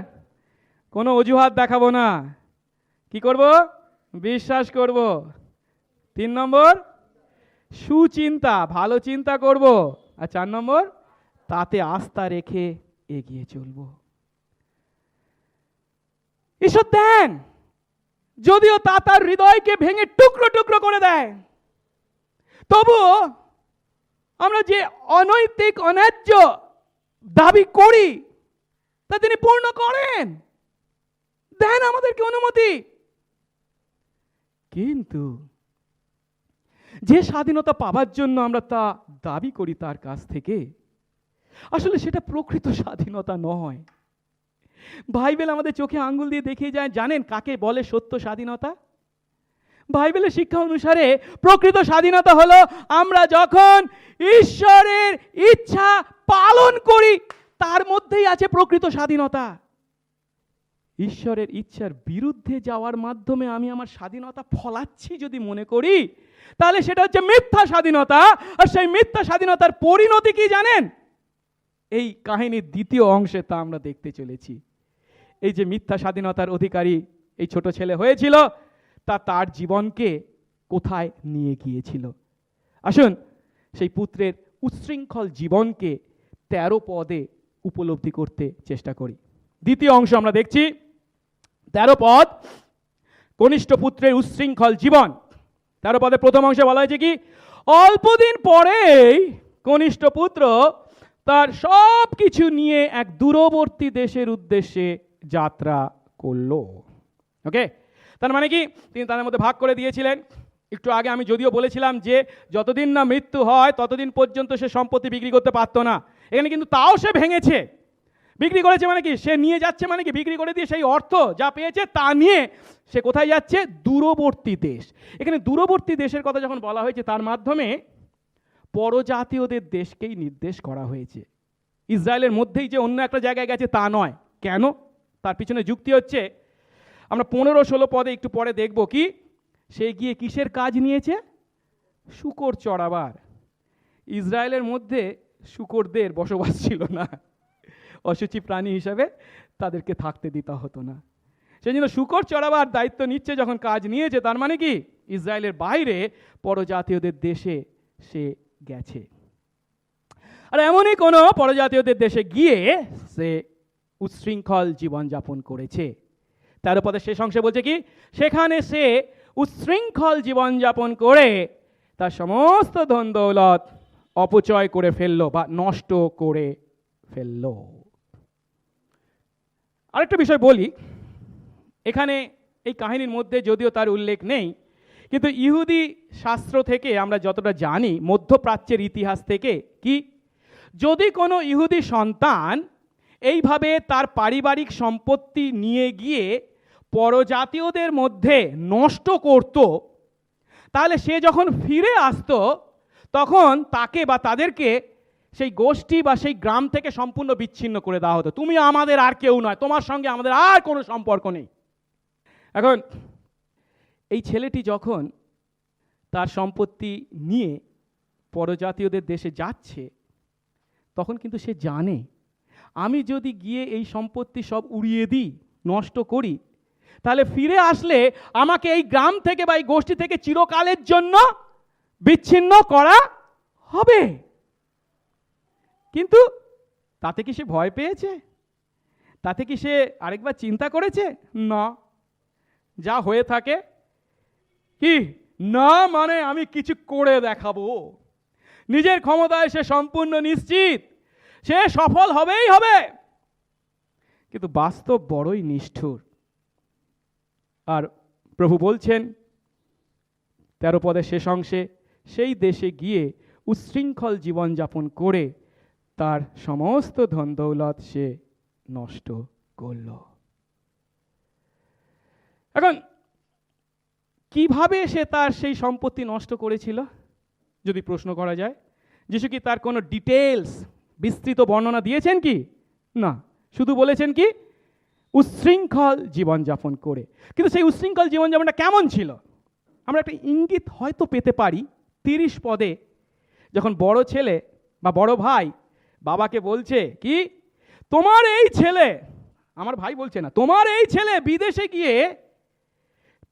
কোনো অজুহাত দেখাবো না। কি করব? বিশ্বাস করব। 3 নম্বর, সুচিন্তা, ভালো চিন্তা করব। আর 4 নম্বর, তাতে আস্থা রেখে এগিয়ে চলব। ঈশ্বর দেন, যদিও তা তার হৃদয়কে ভেঙে টুকরো টুকরো করে দেয়, তবুও আমরা যে অনৈতিক অন্যায্য দাবি করি তা তিনি পূর্ণ করেন, দেন আমাদেরকে অনুমতি। কিন্তু যে স্বাধীনতা পাবার জন্য আমরা তা দাবি করি তার কাছ থেকে, আসলে সেটা প্রকৃত স্বাধীনতা নয়। বাইবেল আমাদের চোখে আঙ্গুল দিয়ে দেখিয়ে যায়, জানেন কাকে বলে সত্য স্বাধীনতা? বাইবেলের শিক্ষা অনুসারে প্রকৃত স্বাধীনতা হলো আমরা যখন ঈশ্বরের ইচ্ছা পালন করি, তার মধ্যেই আছে প্রকৃত স্বাধীনতা। ঈশ্বরের ইচ্ছার বিরুদ্ধে যাওয়ার মাধ্যমে আমি আমার স্বাধীনতা ফলাচ্ছি যদি মনে করি, তাহলে সেটা হচ্ছে মিথ্যা স্বাধীনতা। আর সেই মিথ্যা স্বাধীনতার পরিণতি কি জানেন? এই কাহিনীর দ্বিতীয় অংশে তা আমরা দেখতে চলেছি। এই যে মিথ্যা স্বাধীনতার অধিকারী এই ছোট ছেলে হয়েছিল, তা তার জীবনকে কোথায় নিয়ে গিয়েছিল। আসুন সেই পুত্রের উচ্ছৃঙ্খল জীবনকে 13 পদে উপলব্ধি করতে চেষ্টা করি। দ্বিতীয় অংশ আমরা দেখছি, 13 পদ, কনিষ্ঠ পুত্রের উচ্ছৃঙ্খল জীবন। 13 পদে প্রথম অংশে বলা হয়েছে কি, অল্পদিন পরেই কনিষ্ঠ পুত্র তার সব কিছু নিয়ে এক দূরবর্তী দেশের উদ্দেশ্যে যাত্রা করল। ওকে, তার মানে কি, তিনি তাদের মধ্যে ভাগ করে দিয়েছিলেন। একটু আগে আমি যদিও বলেছিলাম যে যতদিন না মৃত্যু হয় ততদিন পর্যন্ত সে সম্পত্তি বিক্রি করতে পারতো না। এখানে কিন্তু তাও সে ভেঙেছে। বিক্রি করেছে মানে কি, সে নিয়ে যাচ্ছে মানে কি, বিক্রি করে দিয়ে সেই অর্থ যা পেয়েছে তা নিয়ে সে কোথায় যাচ্ছে? দূরবর্তী দেশ। এখানে দূরবর্তী দেশের কথা যখন বলা হয়েছে, তার মাধ্যমে পরজাতীয়দের দেশকেই নির্দেশ করা হয়েছে। ইসরায়েলের মধ্যেই যে অন্য একটা জায়গায় গেছে তা নয়। কেন? তার পিছনে যুক্তি হচ্ছে, আমরা 15-16 পদে একটু পরে দেখব কি, সে গিয়ে কিসের কাজ নিয়েছে? শূকর চড়াবার। ইসরায়েলের মধ্যে শূকরদের বসবাস ছিল না, অশুচি প্রাণী হিসাবে তাদেরকে থাকতে দিতে হতো না। সেই জন্য শূকর চড়াবার দায়িত্ব নিচ্ছে যখন, কাজ নিয়েছে, তার মানে কি ইসরায়েলের বাইরে পরজাতীয়দের দেশে সে গেছে। আর এমনই কোনো পরজাতীয়দের দেশে গিয়ে সে উচ্ছৃঙ্খল জীবনযাপন করেছে। 13 পদের শেষ অংশে বলছে কি, সেখানে সে উচ্ছৃঙ্খল জীবনযাপন করে তার সমস্ত ধন দৌলত অপচয় করে ফেললো বা নষ্ট করে ফেললো। আরেকটা বিষয় বলি, এখানে এই কাহিনীর মধ্যে যদিও তার উল্লেখ নেই, কিন্তু ইহুদি শাস্ত্র থেকে আমরা যতটা জানি, মধ্যপ্রাচ্যের ইতিহাস থেকে, কি যদি কোনো ইহুদি সন্তান এইভাবে তার পারিবারিক সম্পত্তি নিয়ে গিয়ে পরজাতীয়দের মধ্যে নষ্ট করত, তাহলে সে যখন ফিরে আসতো তখন তাকে বা তাদেরকে সেই গোষ্ঠী বা সেই গ্রাম থেকে সম্পূর্ণ বিচ্ছিন্ন করে দেওয়া হতো। তুমি আমাদের আর কেউ নয়, তোমার সঙ্গে আমাদের আর কোনো সম্পর্ক নেই। এখন এই ছেলেটি যখন তার সম্পত্তি নিয়ে পরজাতীয়দের দেশে যাচ্ছে, তখন কিন্তু সে জানে, আমি যদি গিয়ে এই সম্পত্তি সব উড়িয়ে দিই, নষ্ট করি, তাহলে ফিরে আসলে আমাকে এই গ্রাম থেকে বা এই গোষ্ঠী থেকে চিরকালের জন্য বিচ্ছিন্ন করা হবে। কিন্তু তাতে কি সে ভয় পেয়েছে? তাতে কি সে আরেকবার চিন্তা করেছে? না। যা হয়ে থাকে কি, না মানে আমি কিছু করে দেখাবো। নিজের ক্ষমতায় সে সম্পূর্ণ নিশ্চিত, সে সফল হবেই হবে। কিন্তু বাস্তব বড়ই নিষ্ঠুর। আর প্রভু বলছেন 13 পদের শেষ অংশে, সেই দেশে গিয়ে উচ্ছৃঙ্খল জীবনযাপন করে তার সমস্ত ধন দৌলত সে নষ্ট করল। এখন কিভাবে সে তার সেই সম্পত্তি নষ্ট করেছিল যদি প্রশ্ন করা যায়? যিশু কি তার কোনো ডিটেলস বিস্তৃত বর্ণনা দিয়েছেন কি? না, শুধু বলেছেন কি উচ্ছৃঙ্খল জীবনযাপন করে। কিন্তু সেই উচ্ছৃঙ্খল জীবনযাপনটা কেমন ছিল আমরা একটা ইঙ্গিত হয়তো পেতে পারি 30 পদে, যখন বড় ছেলে বা বড় ভাই বাবাকে বলছে কি, তোমার এই ছেলে, আমার ভাই বলছে না, তোমার এই ছেলে বিদেশে গিয়ে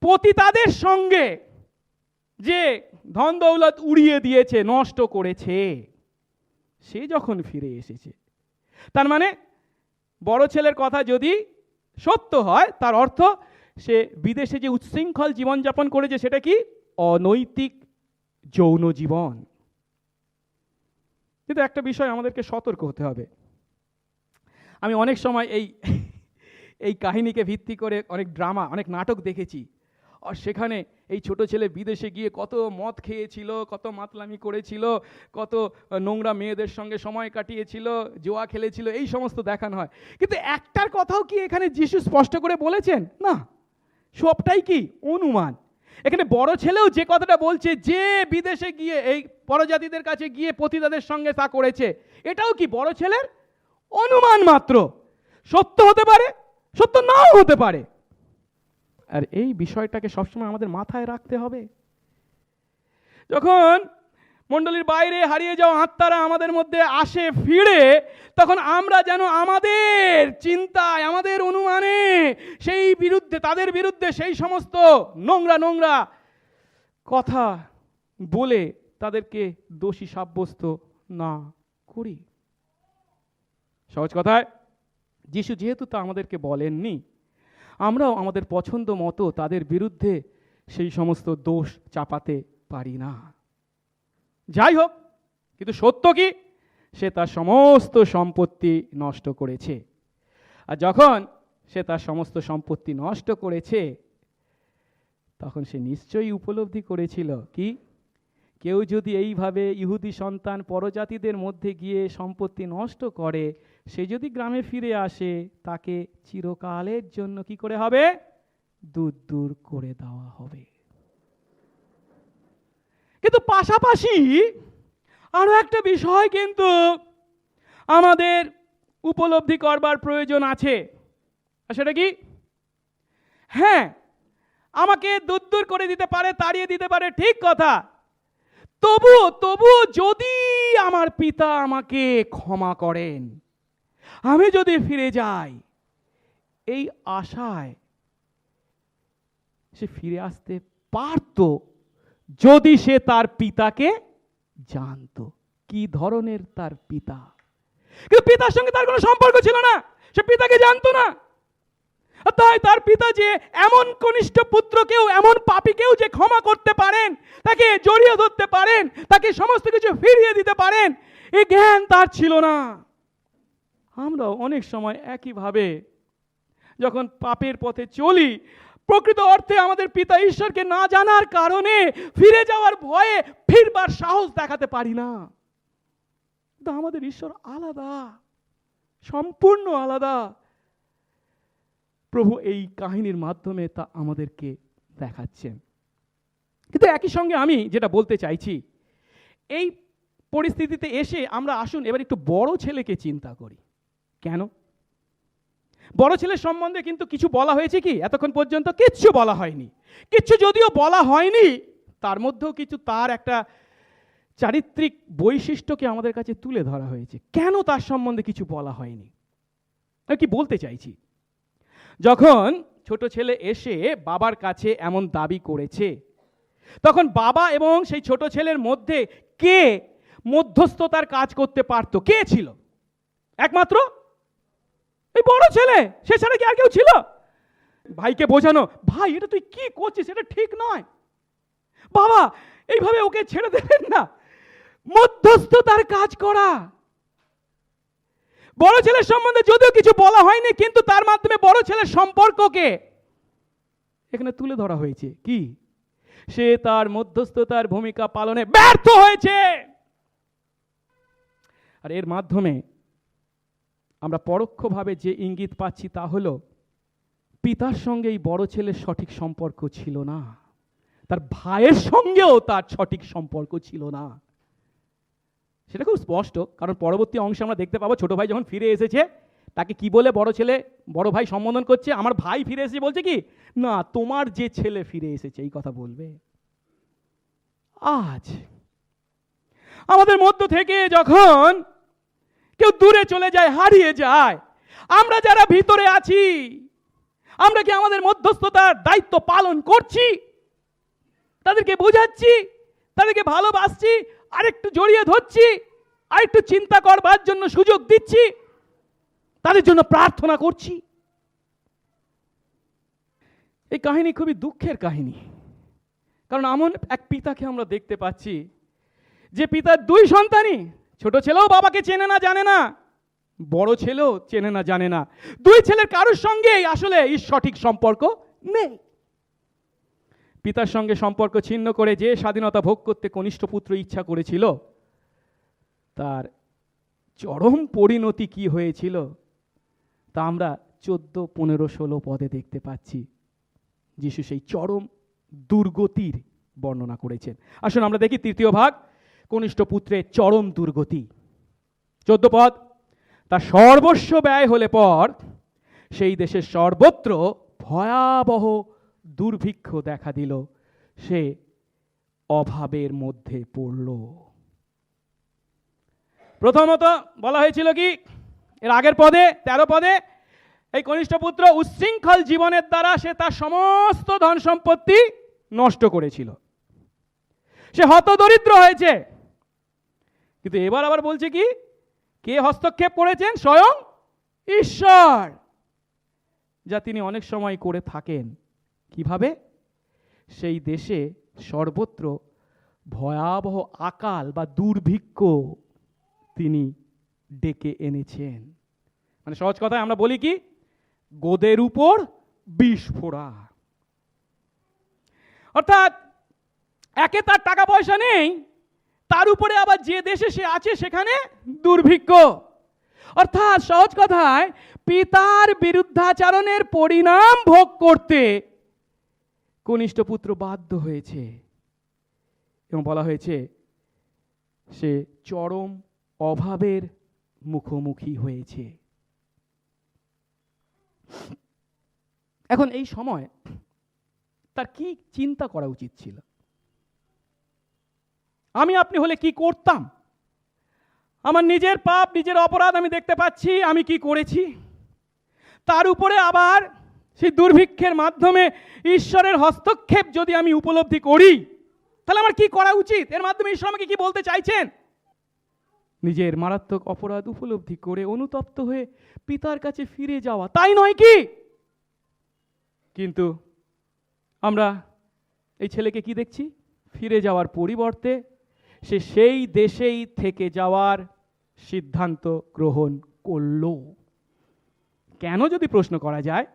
পতিতাদের সঙ্গে যে ধন দৌলত উড়িয়ে দিয়েছে, নষ্ট করেছে, সে যখন ফিরে এসেছে। তার মানে বড় ছেলের কথা যদি সত্য হয়, তার অর্থ সে বিদেশে যে উচ্ছৃঙ্খল জীবনযাপন করেছে সেটা কি অনৈতিক যৌন জীবন। কিন্তু একটা বিষয় আমাদেরকে সতর্ক হতে হবে। আমি অনেক সময় এই কাহিনীকে ভিত্তি করে অনেক ড্রামা, অনেক নাটক দেখেছি। আর সেখানে এই ছোট ছেলে বিদেশে গিয়ে কত মদ খেয়েছিল, কত মাতলামি করেছিল, কত নোংরা মেয়েদের সঙ্গে সময় কাটিয়েছিল, জুয়া খেলেছিল, এই সমস্ত দেখানো হয়। কিন্তু একটার কথাও কি এখানে যিশু স্পষ্ট করে বলেছেন? না, সবটাই কি অনুমান। এখানে বড় ছেলেও যে কথাটা বলছে, যে বিদেশে গিয়ে এই পরজাতিদের কাছে গিয়ে পতিতাদের সঙ্গে তা করেছে, এটাও কি বড় ছেলের অনুমান মাত্র। সত্য হতে পারে, সত্য নাও হতে পারে। আর এই বিষয়টাকে সবসময় আমাদের মাথায় রাখতে হবে। যখন মণ্ডলীর বাইরে হারিয়ে যাওয়া আত্মারা আমাদের মধ্যে আসে ফিরে, তখন আমরা যেন আমাদের চিন্তায়, আমাদের অনুমানে সেই বিরুদ্ধে, তাদের বিরুদ্ধে সেই সমস্ত নোংরা নোংরা কথা বলে তাদেরকে দোষী সাব্যস্ত না করি। সহজ কথায়, যিশু যেহেতু তা আমাদেরকে বলেননি, আমরাও আমাদের পছন্দ মতো তাদের বিরুদ্ধে সেই সমস্ত দোষ চাপাতে পারি না। যাই হোক, কিন্তু সত্য কি, সে তার সমস্ত সম্পত্তি নষ্ট করেছে। আর যখন সে তার সমস্ত সম্পত্তি নষ্ট করেছে, তখন সে নিশ্চয়ই উপলব্ধি করেছিল কি, কেউ যদি এইভাবে ইহুদি সন্তান পরজাতিদের মধ্যে গিয়ে সম্পত্তি নষ্ট করে, সে যদি গ্রামে ফিরে আসে, তাকে চিরকালের জন্য কি করে হবে? দূর করে দেওয়া হবে। কিন্তু পাশাপাশি আরো একটা বিষয় কিন্তু আমাদের উপলব্ধি করবার প্রয়োজন আছে। সেটা কি? হ্যাঁ, আমাকে দূর করে দিতে পারে, তাড়িয়ে দিতে পারে, ঠিক কথা। তবু যদি আমার পিতা আমাকে ক্ষমা করেন, আমি যদি ফিরে যাই, এই আশায় সে ফিরে আসতে পারত যদি সে তার পিতাকে জানতো কি ধরনের তার পিতা। কিন্তু পিতার সঙ্গে তার কোনো সম্পর্ক ছিল না, সে পিতাকে জানতো না। তাই তার পিতা যে এমন কনিষ্ঠ পুত্রকেও, এমন পাপীকেও যে ক্ষমা করতে পারেন, তাকে জড়িয়ে ধরতে পারেন, তাকে সমস্ত কিছু ফিরিয়ে দিতে পারেন, এই জ্ঞান তার ছিল না। আমরাও অনেক সময় একইভাবে যখন পাপের পথে চলি, প্রকৃত অর্থে আমাদের পিতা ঈশ্বরকে না জানার কারণে ফিরে যাওয়ার ভয়ে ফিরবার সাহস দেখাতে পারি না। কিন্তু আমাদের ঈশ্বর আলাদা, সম্পূর্ণ আলাদা। প্রভু এই কাহিনীর মাধ্যমে তা আমাদেরকে দেখাচ্ছেন। কিন্তু একই সঙ্গে আমি যেটা বলতে চাইছি, এই পরিস্থিতিতে এসে আমরা আসুন এবার একটু বড় ছেলেকে চিন্তা করি। কেন? বড় ছেলের সম্বন্ধে কিন্তু কিছু বলা হয়েছে কি? এতক্ষণ পর্যন্ত কিচ্ছু বলা হয়নি। কিচ্ছু যদিও বলা হয়নি, তার মধ্যেও কিছু তার একটা চারিত্রিক বৈশিষ্ট্যকে আমাদের কাছে তুলে ধরা হয়েছে। কেন তার সম্বন্ধে কিছু বলা হয়নি? কি বলতে চাইছি, যখন ছোট ছেলে এসে বাবার কাছে এমন দাবি করেছে, তখন বাবা এবং সেই ছোট ছেলের মধ্যে কে মধ্যস্থতার কাজ করতে পারত? কে ছিল? একমাত্র এই বড় ছেলে। সে ছাড়া কি আর কেউ ছিল? ভাইকে বোঝানো, ভাই এটা তুই কি করছিস, এটা ঠিক নয়, বাবা এইভাবে ওকে ছেড়ে দেবেন না, মধ্যস্থতার কাজ করা। বড় ছেলের সম্বন্ধে যদিও কিছু বলা হয়নি, কিন্তু তার মাধ্যমে বড় ছেলের সম্পর্ককে এখানে তুলে ধরা হয়েছে। কি? সে তার মধ্যস্থতার ভূমিকা পালনে ব্যর্থ হয়েছে। আর এর মাধ্যমে আমরা পরোক্ষভাবে যে ইঙ্গিত পাচ্ছি তা হলো, পিতার সঙ্গে এই বড় ছেলের সঠিক সম্পর্ক ছিল না, তার ভাইয়ের সঙ্গেও তার সঠিক সম্পর্ক ছিল না। সেটা খুব স্পষ্ট, কারণ পরবর্তী অংশে আমরা দেখতে পাবো ছোট ভাই যখন ফিরে এসেছে তাকে কি বলে বড় ভাই সম্বোধন করছে, আমার ভাই ফিরে এসেছে, বলছে কি না তোমার যে ছেলে ফিরে এসেছে এই কথা বলবে। আজ আমাদের মধ্য থেকে যখন কেউ দূরে চলে যায়, হারিয়ে যায়, আমরা যারা ভিতরে আছি আমরা কি আমাদের মধ্যস্থতার দায়িত্ব পালন করছি? তাদেরকে বোঝাচ্ছি, তাদেরকে ভালোবাসছি, আরেকটু জড়িয়ে ধরছি, আরেকটু চিন্তা করবার জন্য সুযোগ দিচ্ছি, তাদের জন্য প্রার্থনা করছি? এই কাহিনী খুবই দুঃখের কাহিনী, কারণ এমন এক পিতাকে আমরা দেখতে পাচ্ছি যে পিতার দুই সন্তানই, ছোট ছেলেও বাবাকে চেনে না জানে না, বড় ছেলেও চেনে না জানে না, দুই ছেলের কারোর সঙ্গেই আসলে সঠিক সম্পর্ক নেই। পিতার সঙ্গে সম্পর্ক ছিন্ন করে যে স্বাধীনতা ভোগ করতে কনিষ্ঠ পুত্র ইচ্ছা করেছিল, তার চরম পরিণতি কি হয়েছিল তা আমরা 14, 15, 16 পদে দেখতে পাচ্ছি। যিশু সেই চরম দুর্গতির বর্ণনা করেছেন। আসুন আমরা দেখি তৃতীয় ভাগ, কনিষ্ঠ পুত্রের চরম দুর্গতি। 14 পদ, তার সর্বস্ব ব্যয় হলে পর সেই দেশের সর্বত্র ভয়াবহ দুর্ভিক্ষ দেখা দিল, সে অভাবের মধ্যে পড়ল। প্রথমত বলা হয়েছিল কি এর আগের পদে 13 পদে, এই কনিষ্ঠ পুত্র উচ্ছৃঙ্খল জীবনের দ্বারা সে তার সমস্ত ধন সম্পত্তি নষ্ট করেছিল, সে হতদরিদ্র হয়েছে। কিন্তু এবার আবার বলছে কি কে হস্তক্ষেপ করেছেন? স্বয়ং ঈশ্বর, যা তিনি অনেক সময় করে থাকেন। কিভাবে? সেই দেশে সর্বত্র ভয়াবহ আকাল বা দুর্ভিক্ষ তিনি ডেকে এনেছেন। মানে সহজ কথায় আমরা বলি কি গোদের উপর বিষ ফোড়া। অর্থাৎ একে তার টাকা পয়সা নেই, তার উপরে আবার যে দেশে সে আছে সেখানে দুর্ভিক্ষ। অর্থাৎ সহজ কথায় পিতার বিরুদ্ধাচরণের পরিণাম ভোগ করতে কনিষ্ঠ পুত্র বাধ্য হয়েছে, এবং বলা হয়েছে সে চরম অভাবের মুখোমুখি হয়েছে। এখন এই সময় তার কি চিন্তা করা উচিত ছিল? আমি আপনি হলে কি করতাম? আমার নিজের পাপ, নিজের অপরাধ আমি দেখতে পাচ্ছি, আমি কি করেছি, তার উপরে আবার সেই দুর্ভিক্ষের মাধ্যমে ঈশ্বরের হস্তক্ষেপ যদি আমি উপলব্ধি করি, তাহলে আমার কি করা উচিত? এর মাধ্যমে ঈশ্বর আমাকে কি বলতে চাইছেন? নিজের মারাত্মক অপরাধ উপলব্ধি করে অনুতপ্ত হয়ে পিতার কাছে ফিরে যাওয়া, তাই নয় কি? কিন্তু আমরা এই ছেলেকে কি দেখছি? ফিরে যাওয়ার পরিবর্তে সে সেই দেশেই থেকে যাওয়ার সিদ্ধান্ত গ্রহণ করল। কেন যদি প্রশ্ন করা যায়,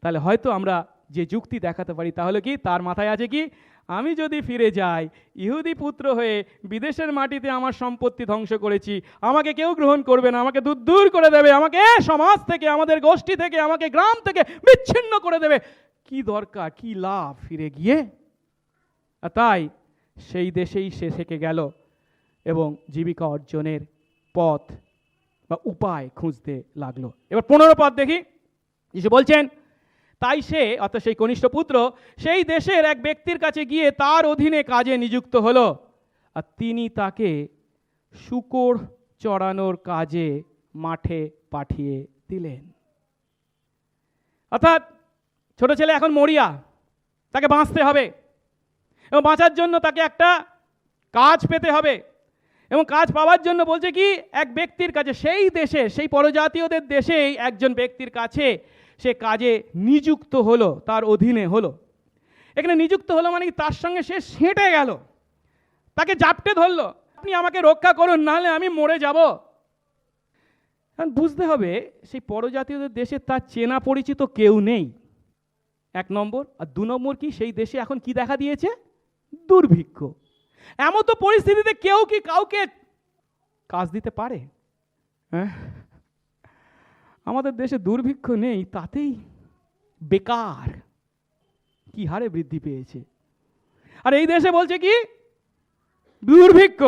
তাহলে হয়তো আমরা যে যুক্তি দেখাতে পারি তাহলে কি তার মাথায় আছে কি আমি যদি ফিরে যাই, ইহুদি পুত্র হয়ে বিদেশের মাটিতে আমার সম্পত্তি ধ্বংস করেছি, আমাকে কেউ গ্রহণ করবে না, আমাকে দূর দূর করে দেবে, আমাকে সমাজ থেকে, আমাদের গোষ্ঠী থেকে, আমাকে গ্রাম থেকে বিচ্ছিন্ন করে দেবে, কি দরকার, কি লাভ ফিরে গিয়ে? তাই সেই দেশেই সে থেকে গেল এবং জীবিকা অর্জনের পথ বা উপায় খুঁজতে লাগলো। এবার 15 পদ দেখি, যিশু বলছেন তাই সে, অর্থাৎ সেই কনিষ্ঠ পুত্র, সেই দেশের এক ব্যক্তির কাছে গিয়ে তার অধীনে কাজে নিযুক্ত হলো, আর তিনি তাকে শূকর চড়ানোর কাজে মাঠে পাঠিয়ে দিলেন। অর্থাৎ ছোট ছেলে এখন মরিয়া, তাকে বাঁচতে হবে, এবং বাঁচার জন্য তাকে একটা কাজ পেতে হবে, এবং কাজ পাওয়ার জন্য বলছে কি এক ব্যক্তির কাছে, সেই দেশে, সেই পরজাতীয়দের দেশেই একজন ব্যক্তির কাছে সে কাজে নিযুক্ত হলো, তার অধীনে হলো। এখানে নিযুক্ত হলো মানে কি তার সঙ্গে সে সেঁটে গেল, তাকে জাপটে ধরলো, আপনি আমাকে রক্ষা করুন নাহলে আমি মরে যাব। বুঝতে হবে সেই পরজাতীয়দের দেশে তার চেনা পরিচিত কেউ নেই, 1 নম্বর। আর 2 নম্বর কি সেই দেশে এখন কি দেখা দিয়েছে? দুর্ভিক্ষ। এমন তো পরিস্থিতিতে কেউ কি কাউকে কাজ দিতে পারে? হ্যাঁ, আমাদের দেশে দুর্ভিক্ষ নেই, তাতেই বেকার কি হারে বৃদ্ধি পেয়েছে। আর এই দেশে বলছে কি দুর্ভিক্ষ,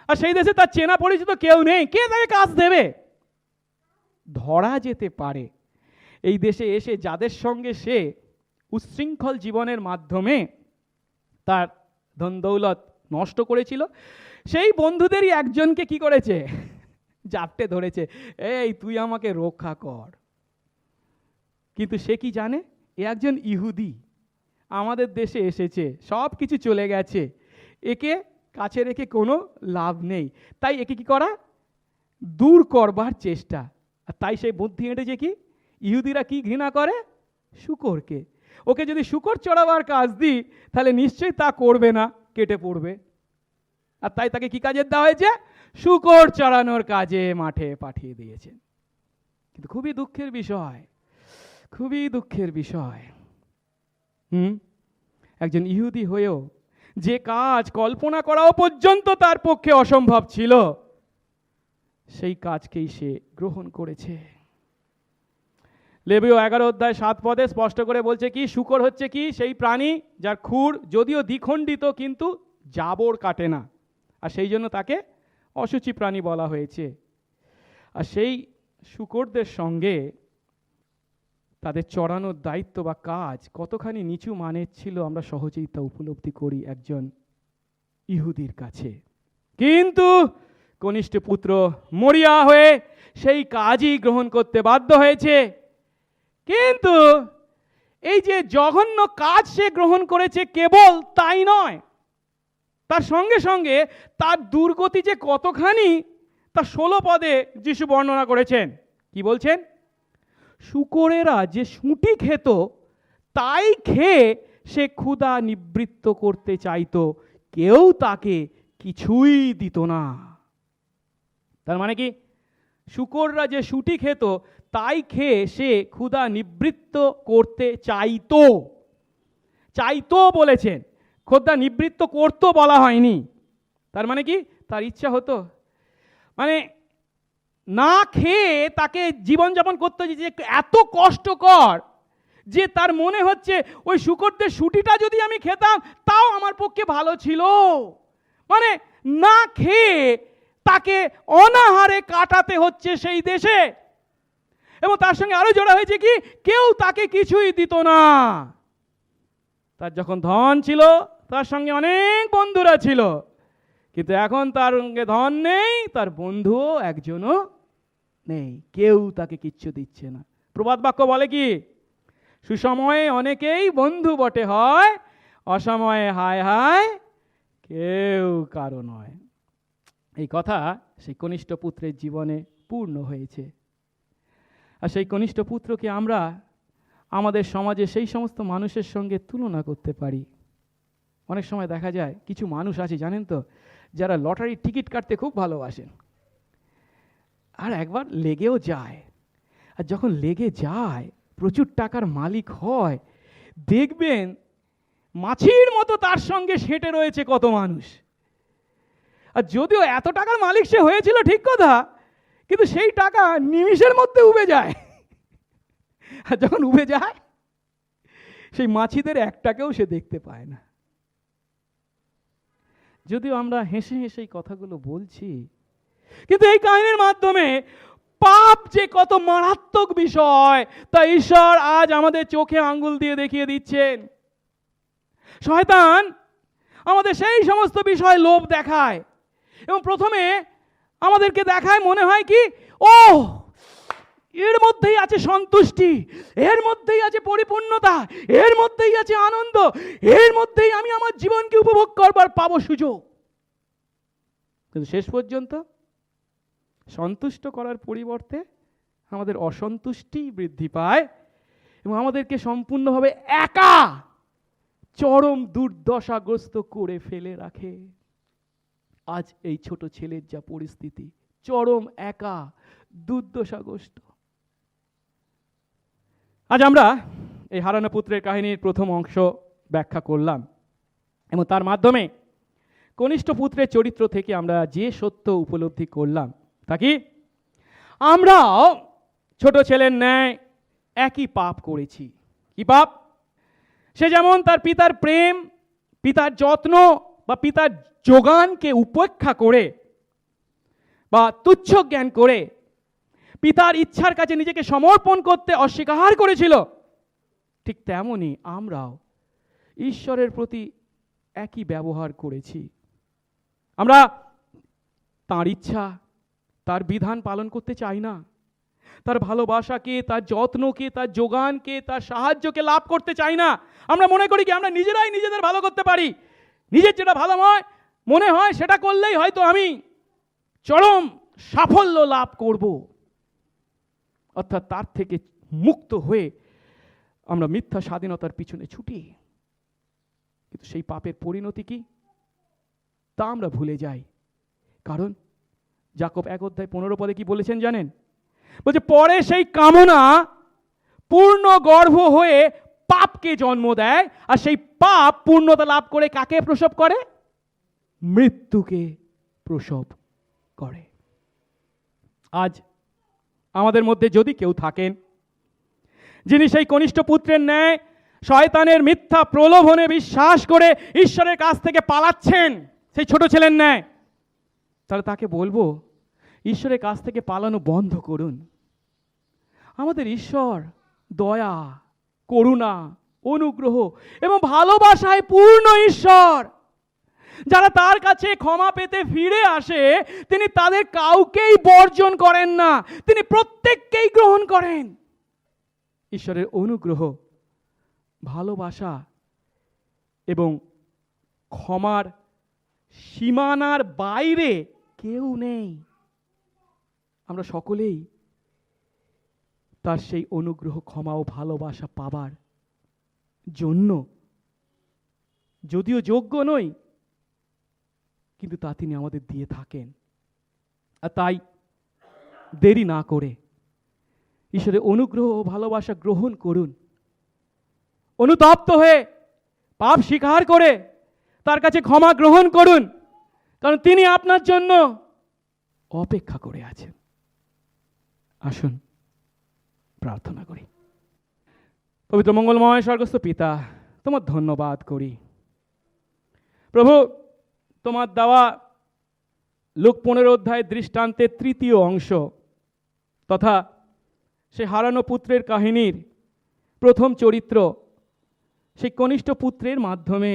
আর আর সেই দেশে তার চেনা পরিচিত কেউ নেই, কে তাকে কাজ দেবে? ধরা যেতে পারে। এই দেশে এসে যাদের সঙ্গে সে উচ্ছৃঙ্খল জীবনের মাধ্যমে তার ধন দৌলত নষ্ট করেছিল, সেই বন্ধুদেরই একজনকে কি করেছে? জাপটে ধরেছে, এই তুই আমাকে রক্ষা কর। কিন্তু সে কি জানে? এ একজন ইহুদি, আমাদের দেশে এসেছে, সব কিছু চলে গেছে, একে কাছে রেখে কোনো লাভ নেই, তাই একে কি করা? দূর করবার চেষ্টা। আর তাই সেই বুদ্ধি এঁটেছে কি? ইহুদিরা কি ঘৃণা করে? শূকরকে। ওকে যদি শূকর চড়াবার কাজ দিই তাহলে নিশ্চয়ই তা করবে না, কেটে পড়বে। আর তাই তাকে কি কাজে দেওয়া হয়েছে? শূকর চড়ানোর কাজে মাঠে পাঠিয়ে দিয়েছেন। কিন্তু খুবই দুঃখের বিষয়, খুবই দুঃখের বিষয়, একজন ইহুদি হয়েও যে কাজ কল্পনা করাও পর্যন্ত তার পক্ষে অসম্ভব ছিল, সেই কাজকেই সে গ্রহণ করেছে। লেবীয় 11 অধ্যায় 7 পদে স্পষ্ট করে বলছে কি? শূকর হচ্ছে কি? সেই প্রাণী যার খুর যদিও দ্বিখণ্ডিত কিন্তু জাবর কাটে না, আর সেই জন্য তাকে অশুচি প্রাণী বলা হয়েছে। আর সেই শূকরদের সঙ্গে তাদের চড়ানোর দায়িত্ব বা কাজ কতখানি নিচু মানের ছিল আমরা সহজেই তা উপলব্ধি করি একজন ইহুদির কাছে। কিন্তু কনিষ্ঠ পুত্র মরিয়া হয়ে সেই কাজই গ্রহণ করতে বাধ্য হয়েছে। কিন্তু এই যে জঘন্য কাজ সে গ্রহণ করেছে, কেবল তাই নয়, তার সঙ্গে সঙ্গে তার দুর্গতি যে কতখানি তা 16 পদে যিশু বর্ণনা করেছেন। কি বলছেন? শূকরেরা যে শুঁটি খেত তাই খেয়ে সে ক্ষুধা নিবৃত্ত করতে চাইতো, কেউ তাকে কিছুই দিত না। তার মানে কি? শূকররা যে শুঁটি খেত তাই খেয়ে সে ক্ষুধা নিবৃত্ত করতে চাইতো। চাইতো বলেছেন, ক্ষুধা নিবৃত্ত করতো বলা হয়নি। তার মানে কি? তার ইচ্ছা হতো, মানে না খেয়ে তাকে জীবনযাপন করতে হচ্ছে, যে এত কষ্টকর যে তার মনে হচ্ছে ওই শূকরদের শুঁটিটা যদি আমি খেতাম তাও আমার পক্ষে ভালো ছিল। মানে না খেয়ে তাকে অনাহারে কাটাতে হচ্ছে সেই দেশে। এবং তার সঙ্গে আরো জোড়া হয়েছে কি? কেউ তাকে কিছুই দিত না। তার যখন ধন ছিল তার সঙ্গে অনেক বন্ধুরা ছিল, কিন্তু এখন তার সঙ্গে ধন নেই, তার বন্ধুও একজনও নেই, কেউ তাকে কিচ্ছু দিচ্ছে না। প্রবাদ বাক্য বলে কি? সুসময়ে অনেকেই বন্ধু বটে হয়, অসময়ে হায় হায় কেউ কারো নয়। এই কথা সেই কনিষ্ঠ পুত্রের জীবনে পূর্ণ হয়েছে। আর সেই কনিষ্ঠ পুত্রকে আমরা আমাদের সমাজে সেই সমস্ত মানুষের সঙ্গে তুলনা করতে পারি। অনেক সময় দেখা যায় কিছু মানুষ আছে জানেন তো, যারা লটারির টিকিট কাটতে খুব ভালোবাসেন, আর একবার লেগেও যায়। আর যখন লেগে যায়, প্রচুর টাকার মালিক হয়, দেখবেন মাছির মতো তার সঙ্গে সেঁটে রয়েছে কত মানুষ। আর যদিও এত টাকার মালিক সে হয়েছিল ঠিক কথা, কিন্তু সেই টাকা নিমিষের মধ্যে উবে যায়। আর যখন উবে যায়, সেই মাছিদের একটাকেও সে দেখতে পায় না। যদিও আমরা হেসে হেসে এই কথাগুলো বলছি, কিন্তু এই কাহিনীর মাধ্যমে পাপ যে কত মারাত্মক বিষয় তা ঈশ্বর আজ আমাদের চোখে আঙ্গুল দিয়ে দেখিয়ে দিচ্ছেন। শয়তান আমাদের সেই সমস্ত বিষয় লোভ দেখায়, এবং প্রথমে আমাদেরকে দেখায় মনে হয় কি, ও এর মধ্যেই আছে সন্তুষ্টি, এর মধ্যেই আছে পরিপূর্ণতা, এর মধ্যেই আছে আনন্দ, এর মধ্যেই আমি আমার জীবনকে উপভোগ করবার পাবো সুযোগ। কিন্তু শেষ পর্যন্ত সন্তুষ্ট করার পরিবর্তে আমাদের অসন্তুষ্টি বৃদ্ধি পায় এবং আমাদেরকে সম্পূর্ণভাবে একা চরম দুর্দশাগ্রস্ত করে ফেলে রাখে। আজ এই ছোট ছেলের যা পরিস্থিতি, চরম একা দুর্দশাগ্রস্ত। আজ আমরা এই হারানো পুত্রের কাহিনীর প্রথম অংশ ব্যাখ্যা করলাম, এবং তার মাধ্যমে কনিষ্ঠ পুত্রের চরিত্র থেকে আমরা যে সত্য উপলব্ধি করলাম তা কি, আমরাও ছোট ছেলের ন্যায় একই পাপ করেছি। কি পাপ? সে যেমন তার পিতার প্রেম, পিতার যত্ন বা পিতার যোগানকে উপেক্ষা করে বা তুচ্ছ জ্ঞান করে পিতার ইচ্ছার কাছে নিজেকে সমর্পণ করতে অস্বীকার করেছিল, ঠিক তেমনি আমরাও ঈশ্বরের প্রতি একই ব্যবহার করেছি। আমরা তার ইচ্ছা, তার বিধান পালন করতে চাই না। তার ভালোবাসাকে, তার যত্নকে, তার যোগানকে, তার সাহায্যকে লাভ করতে চাই না। আমরা মনে করি কি আমরা নিজেরাই নিজেদের ভালো করতে পারি, নিজের যেটা ভালো মনে হয় সেটা করলেই হয়তো আমি চরম সাফল্য লাভ করব। অর্থাৎ তার থেকে মুক্ত হয়ে আমরা মিথ্যা স্বাধীনতার পিছনে ছুটি, কিন্তু সেই পাপের পরিণতি কি তা আমরা ভুলে যাই। কারণ যাকব 1:15 কি বলেছেন জানেন? বলছে পরে সেই কামনা পূর্ণ গর্ভ হয়ে পাপকে জন্ম দেয়, আর সেই পাপ পূর্ণতা লাভ করে কাকে প্রসব করে? মৃত্যুকে প্রসব করে। আজ আমাদের মধ্যে যদি কেউ থাকেন যিনি সেই কনিষ্ঠ পুত্রের ন্যায় শয়তানের মিথ্যা প্রলোভনে বিশ্বাস করে ঈশ্বরের কাছ থেকে পালাচ্ছেন, সেই ছোট ছেলের ন্যায়, তাহলে তাকে বলবো ঈশ্বরের কাছ থেকে পালানো বন্ধ করুন। আমাদের ঈশ্বর দয়া, করুণা, অনুগ্রহ এবং ভালোবাসায় পূর্ণ ঈশ্বর। যারা তার কাছে ক্ষমা পেতে ফিরে আসে তিনি তাদের কাউকেই বর্জন করেন না, তিনি প্রত্যেককেই গ্রহণ করেন। ঈশ্বরের অনুগ্রহ, ভালোবাসা এবং ক্ষমার সীমানার বাইরে কেউ নেই। আমরা সকলেই তার সেই অনুগ্রহ, ক্ষমা ও ভালোবাসা পাবার জন্য যদিও যোগ্য নই, কিন্তু তা তিনি আমাদের দিয়ে থাকেন। আর তাই দেরি না করে ঈশ্বরের অনুগ্রহ ও ভালোবাসা গ্রহণ করুন। অনুতপ্ত হয়ে পাপ স্বীকার করে তার কাছে ক্ষমা গ্রহণ করুন, কারণ তিনি আপনার জন্য অপেক্ষা করে আছেন। আসুন প্রার্থনা করি। পবিত্র মঙ্গলময় স্বর্গস্থ পিতা, তোমার ধন্যবাদ করি প্রভু। তোমার দেওয়া লুক 15 দৃষ্টান্তের 3য় অংশ তথা সে হারানো পুত্রের কাহিনীর প্রথম চরিত্র, সেই কনিষ্ঠ পুত্রের মাধ্যমে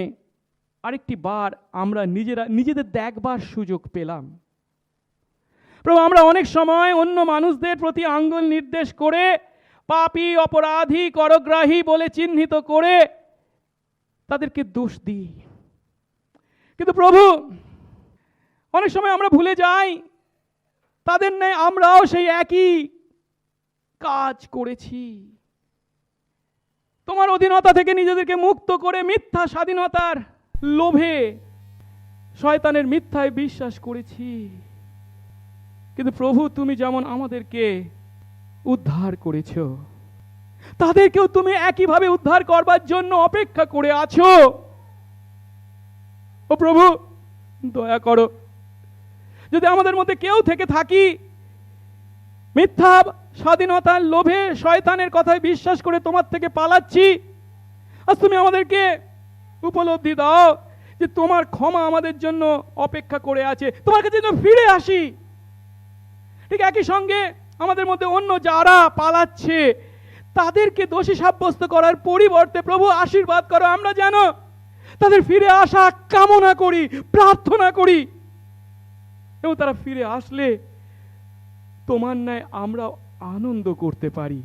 আরেকটি বার আমরা নিজেদের দেখবার সুযোগ পেলাম। প্রভু, আমরা অনেক সময় অন্য মানুষদের প্রতি আঙ্গুল নির্দেশ করে পাপী, অপরাধী, করগ্রাহী বলে চিহ্নিত করে তাদেরকে দোষ দিই। কিন্তু প্রভু, অনেক সময় আমরা ভুলে যাই তাদের ন্যায় আমরাও সেই একই কাজ করেছি। তোমার অধীনতা থেকে নিজেদেরকে মুক্ত করে মিথ্যা স্বাধীনতার লোভে শয়তানের মিথ্যায় বিশ্বাস করেছি। কিন্তু প্রভু, তুমি যেমন আমাদেরকে উদ্ধার করেছ, তাদেরকেও তুমি একইভাবে উদ্ধার করবার জন্য অপেক্ষা করে আছো। ও প্রভু, দয়া করো, যদি আমাদের মধ্যে কেউ থেকে থাকি মিথ্যা স্বাধীনতার লোভে শয়তানের কথায় বিশ্বাস করে তোমার থেকে পালাচ্ছি, আজ তুমি আমাদেরকে উপলব্ধি দাও যে তোমার ক্ষমা আমাদের জন্য অপেক্ষা করে আছে, তোমার কাছে যেন ফিরে আসি। ঠিক একই সঙ্গে আমাদের মধ্যে অন্য যারা পালাচ্ছে তাদেরকে দোষী সাব্যস্ত করার পরিবর্তে প্রভু আশীর্বাদ করো, আমরা যেন তাদের ফিরে আসা কামনা করি, প্রার্থনা করি, এবং তারা ফিরে আসলে তোমার ন্যায় আমরা আনন্দ করতে পারি।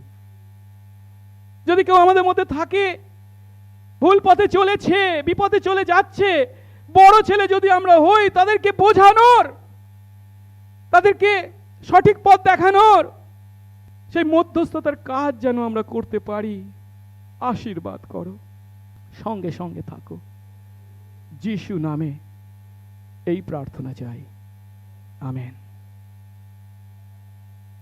যদি কেউ আমাদের মধ্যে থাকে ভুল পথে চলেছে, বিপদে চলে যাচ্ছে, বড় ছেলে যদি আমরা হই তাদেরকে বোঝানোর, তাদেরকে সঠিক পথ দেখানোর সেই মধ্যস্থতার কাজ যেন আমরা করতে পারি। আশীর্বাদ করো, সঙ্গে সঙ্গে থাকো। যিশু নামে এই প্রার্থনা চাই, আমেন।